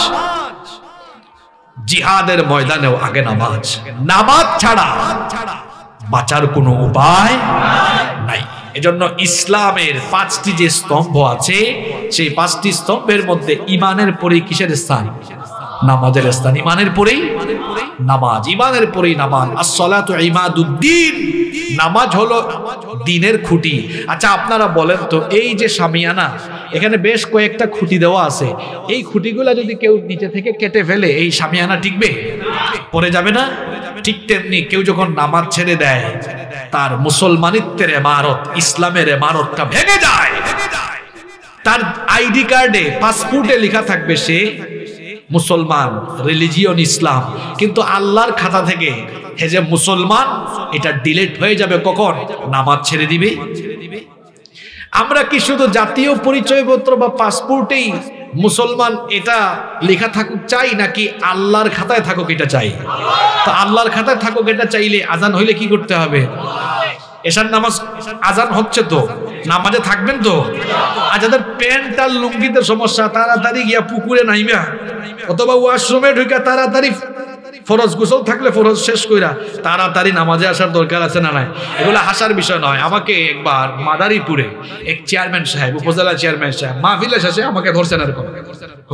জিহাদের ময়দানেও আগে নামাজ। নামাজ ছাড়া বাঁচার কোনো উপায় নাই। এজন্য ইসলামের 5টি যে স্তম্ভ আছে, সেই 5টি স্তম্ভের মধ্যে ইমানের পরেই কিসের স্থান? নামাজের স্থান। ইমানের পরেই নামাজ, ইমানের পরেই নামাজ। আসসালাতু ইমাদুদ্দিন, নামাজ হলো দ্বীনের খুঁটি। আচ্ছা আপনারা বলেন তো, এই যে শামিয়ানা, এখানে বেশ কয়েকটা খুঁটি দেওয়া আছে, এই খুঁটিগুলা যদি কেউ নিচে থেকে কেটে ফেলে এই শামিয়ানা টিকবে? পড়ে যাবে না? ঠিক তেমনি কেউ যখন নামাজ ছেড়ে দেয়, তার মুসলমানিত্বের ইমারত, ইসলামের ইমারতটা ভেঙে যায়। তার আইডি কার্ডে, পাসপোর্টে লেখা থাকবে সে মুসলমান, রিলিজিয়ন ইসলাম, কিন্তু আল্লাহর খাতা থেকে হে যে মুসলমান, এটা ডিলিট হয়ে যাবে কখন? নামাজ ছেড়ে দিবে। আমরা কি শুধু জাতীয় পরিচয়পত্র বা পাসপোর্টেই মুসলমান এটা লেখা থাকুক চাই, নাকি আল্লাহর খাতায় থাকুক এটা চাই? তো আল্লাহর খাতায় থাকুক এটা চাইলে আজান হইলে কি করতে হবে? এশার নামাজ আজান হচ্ছে তো, নামাজে থাকবেন তো? আর যাদের প্যান্ট আর লুঙ্গিতে সমস্যা, তাড়াতাড়ি গিয়া পুকুরে নাইবা অথবা ওয়াশরুমে ঢুকা তাড়াতাড়ি ফরজ গোসল থাকলে ফরজ শেষ কইরা তাড়াতাড়ি নামাজে আসার দরকার আছে না নাই? এগুলো হাসার বিষয় নয়। আমাকে একবার মাদারীপুরে এক চেয়ারম্যান সাহেব, উপজেলা চেয়ারম্যান সাহেব, মাহফিলের শেষে আমাকে ধরছেন এরকম,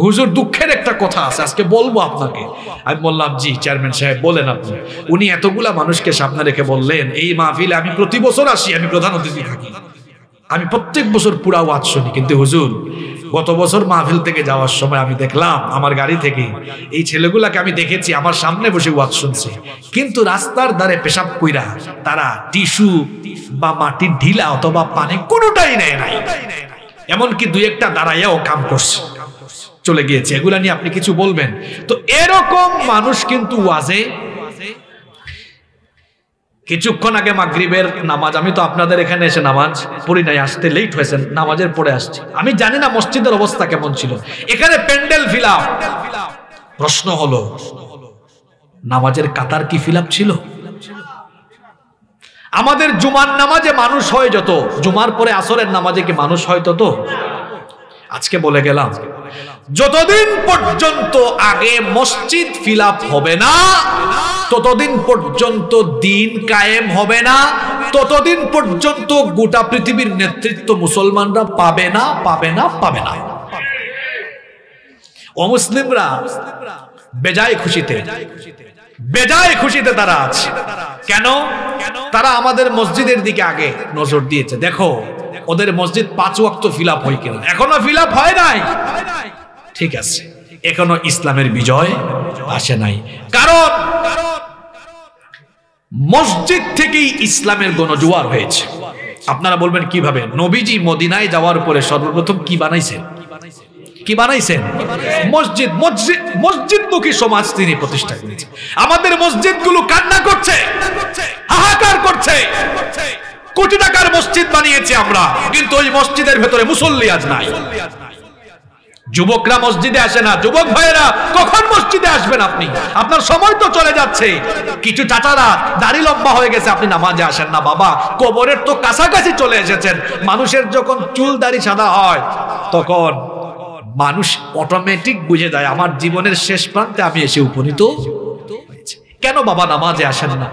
হুজুর দুঃখের একটা কথা আছে আজকে বলবো আপনাকে। আমি বললাম জি চেয়ারম্যান সাহেব বলেন আপনি। উনি এতগুলা মানুষকে সামনে রেখে বললেন, এই মাহফিলে আমি প্রতি বছর আসি, আমি প্রধান অতিথি থাকি, আমি প্রত্যেক বছর পুরা ওয়াজ শুনি, কিন্তু হুজুর গত বছর মাহফিল থেকে যাওয়ার সময় আমি দেখলাম আমার গাড়ি থেকে এই ছেলেগুলাকে আমি দেখেছি আমার সামনে বসে ওয়াজ শুনছে, কিন্তু রাস্তার ধারে পেশাব কইরা তারা টিস্যু বা মাটির ঢিলা অথবা পানি কোনোটাই নেয় নাই, এমনকি দুই একটা দাঁড়াইয়াও কাম করছে, চলে গিয়েছে। এগুলা নিয়ে আপনি কিছু বলবেন? তো এরকম মানুষ কিন্তু ওয়াজে। কিছুক্ষণ আগে মাগরিবের নামাজ, আমি তো আপনাদের এখানে এসে নামাজ পড়ি নাই, আসতে লেট হয়েছে, নামাজের পরে আসছি। আমি জানি না মসজিদের অবস্থা কেমন ছিল, এখানে প্যান্ডেল ফিল আপ। প্রশ্ন হলো নামাজের কাতার কি ফিল আপ ছিল? আমাদের জুমার নামাজে মানুষ হয় যত, জুমার পরে আসরের নামাজে কি মানুষ হয় তত? আজকে বলে গেলাম, যতদিন পর্যন্ত আগে মসজিদ ফিল আপ হবে না, ততদিন পর্যন্ত দিন কায়েম হবে না, ততদিন পর্যন্ত গোটা পৃথিবীর নেতৃত্ব মুসলমানরা পাবে না, পাবে না, পাবে না। অমুসলিমরা বেজায় খুশিতে, বেজায় খুশিতে তারা আছে। কেন? তারা আমাদের মসজিদের দিকে আগে নজর দিয়েছে। দেখো ওদের মসজিদ 5 ওয়াক্ত ফিল আপ হয় কিনা। এখনো ফিল আপ হয় নাই, ঠিক আছে, এখনো ইসলামের বিজয় আসে নাই। কারণ মসজিদ থেকেই ইসলামের গণজোয়ার হয়েছে। আপনারা বলবেন কিভাবে? নবীজি মদিনায় যাওয়ার পরে সর্বপ্রথম কি বানাইছেন? কি বানাইছেন? মসজিদ। মসজিদ, মসজিদমুখী সমাজ তিনি প্রতিষ্ঠা করেছেন। আমাদের মসজিদগুলো কান্না করছে, হাহাকার করছে। কোটি টাকার মসজিদ বানিয়েছি আমরা, কিন্তু ওই মসজিদের ভেতরে মুসল্লি আজ নাই। যুবকরা মসজিদে আসে না। যুবক ভাইয়েরা কখন মসজিদে আসবেন আপনি? আপনার সময় তো চলে যাচ্ছে। কিছু চাচারা দাড়ি লম্বা হয়ে গেছে, আপনি নামাজে আসেন না। বাবা কবরের তো কাছাকাছি চলে এসেছেন। মানুষের যখন চুল দাড়ি সাদা হয় তখন মানুষ অটোমেটিক বুঝে যায় আমার জীবনের শেষ প্রান্তে আমি এসে উপনীত হয়েছি। কেন বাবা নামাজে আসেন না?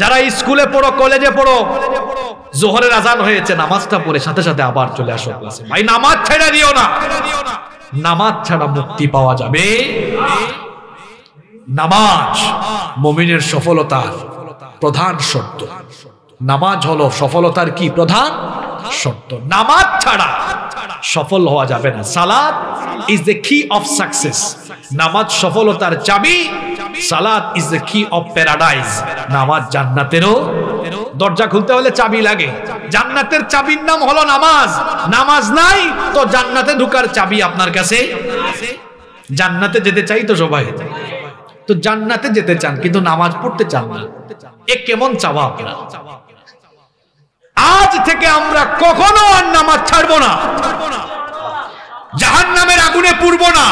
যারা স্কুলে পড়ো, কলেজে পড়ো, জোহরের আজান হয়েছে, নামাজটা পড়ে সাথে সাথে আবার চলে আসো ক্লাসে। ভাই নামাজ ছেড়ে দিও না। নামাজ ছাড়া মুক্তি পাওয়া যাবে। নামাজ মুমিনের সফলতার প্রধান শর্ত। নামাজ হলো সফলতার কি প্রধান শর্ত। নামাজ ছাড়া সফল হওয়া যাবে না। সালাত ইজ দ্য কি অফ সাকসেস। নামাজ সফলতার চাবি। সালাত ইজ দ্য কি অফ প্যারাডাইজ। নামাজ জান্নাতেরও দরজা খুলতে হলে চাবি লাগে। জান্নাতের চাবির নাম হলো নামাজ। নামাজ নাই তো জান্নাতে ঢোকার চাবি আপনার কাছে। জান্নাতে যেতে চাই তো সবাই, তো জান্নাতে যেতে চান কিন্তু নামাজ পড়তে চান না। এ কেমন চাওয়া আপনার? আজ থেকে আমরা কখনো আর নামাজ ছাড়বো না, জাহান্নামের আগুনে পুড়বো না।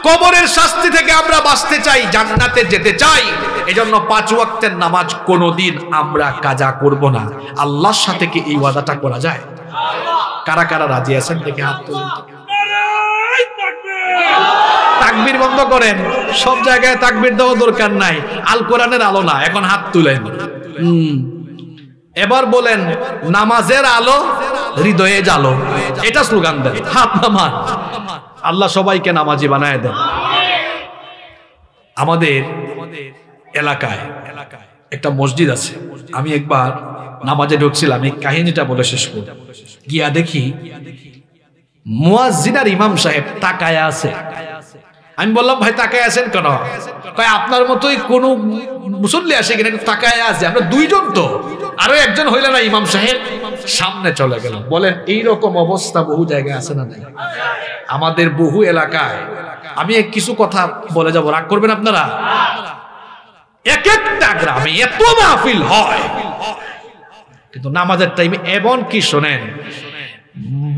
কবরের শাস্তি থেকে আমরা বাঁচতে চাই, জান্নাতে যেতে চাই। এজন্য 5 ওয়াক্তের নামাজ কোনোদিন আমরা কাজা করব না। আল্লাহর সাথে কি এই ওয়াদাটা করা যায়? কারা কারা রাজি আছেন দেখে হাত তুলেন। তাকবীর বন্ধ করেন, সব জায়গায় তাকবীর দেওয়া দরকার নাই, আল কোরআনের আলো না। এখন হাত তুলেন। এবার বলেন, নামাজের আলো হৃদয়ে জালো, এটা স্লোগান দেন। হাত নামান। আল্লাহ সবাইকে নামাজি বানায় দেন। আমাদের এলাকায় একটা মসজিদ আছে। আমি একবার নামাজে ঢুকছিলাম, এই কাহিনীটা বলে শেষ করব। গিয়া দেখি মুয়াজ্জিন আর ইমাম সাহেব তাকায়া আছে। আমি বললাম, ভাই তাকায় আছেন কেন? কয় আপনার মতোই কোন মুসল্লি আসে কিনা তাকায় আছে, আমরা দুইজন তো, আরো একজন হইলে না ইমাম সাহেব। সামনে চলে গেল। বলেন এইরকম অবস্থা বহু জায়গায় আছে না নাই? আমাদের বহু এলাকায়। আমি কিছু কথা বলে যাব, রাগ করবেন আপনারা। এক একটা গ্রামে এত মাহফিল হয়, কিন্তু নামাজের টাইমে এমন কি শোনেন,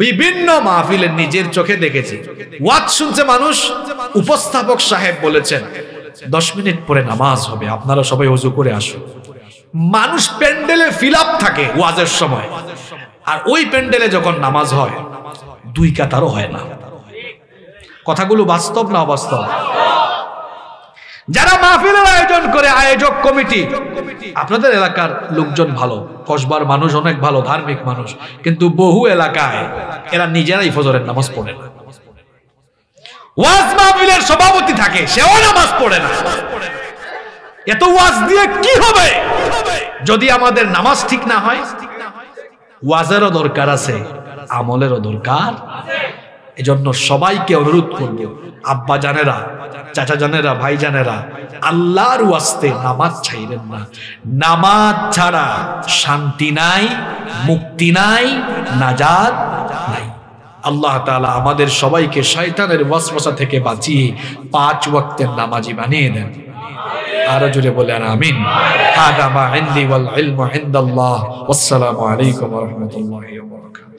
বিভিন্ন মাহফিলে নিজের চোখে দেখেছি। ওয়াজ শুনছে মানুষ, উপস্থাপক সাহেব বলেছেন 10 মিনিট পরে নামাজ হবে, আপনারা সবাই ওযু করে আসুন। মানুষ প্যান্ডেলে ফিল আপ থাকে ওয়াজের সময়, আর ওই প্যান্ডেলে যখন নামাজ হয় 2 কাতারও হয় না। কথাগুলো বাস্তব না অবাস্তব? যারা মাহফিলের আয়োজন করে, আয়োজক কমিটি, আপনাদের এলাকার লোকজন ভালো, কসবার মানুষ অনেক ভালো, ধার্মিক মানুষ, কিন্তু বহু এলাকায় এরা নিজেরাই ফজরের নামাজ পড়ে না। ওয়াজ মাহফিলের সভাপতি থাকে, সেও নামাজ পড়ে না। এত ওয়াজ দিয়ে কি হবে যদি আমাদের নামাজ ঠিক না হয়? ওয়াজেরও দরকার আছে, আমলেরও দরকার। এজন্য সবাইকে অনুরোধ করব, আব্বা জানেরা, চাচা জানেরা, ভাই জানেরা, আল্লাহর ওয়াস্তে নামাজ ছাইরেন না। নামাজ ছাড়া শান্তি নাই, মুক্তি নাই, নাজাত নাই। আল্লাহ তাআলা আমাদের সবাইকে শয়তানের ওয়াসওয়াসা থেকে বাঁচিয়ে 5 ওয়াক্তের নামাজি বানিয়ে দেন। আরো জোরে বলেন আমিন। হাদা মা ইনদি ওয়াল ইলমু ইনদাল্লাহ। ওয়াসসালামু আলাইকুম ওয়া রাহমাতুল্লাহি ওয়া বারাকাতুহু।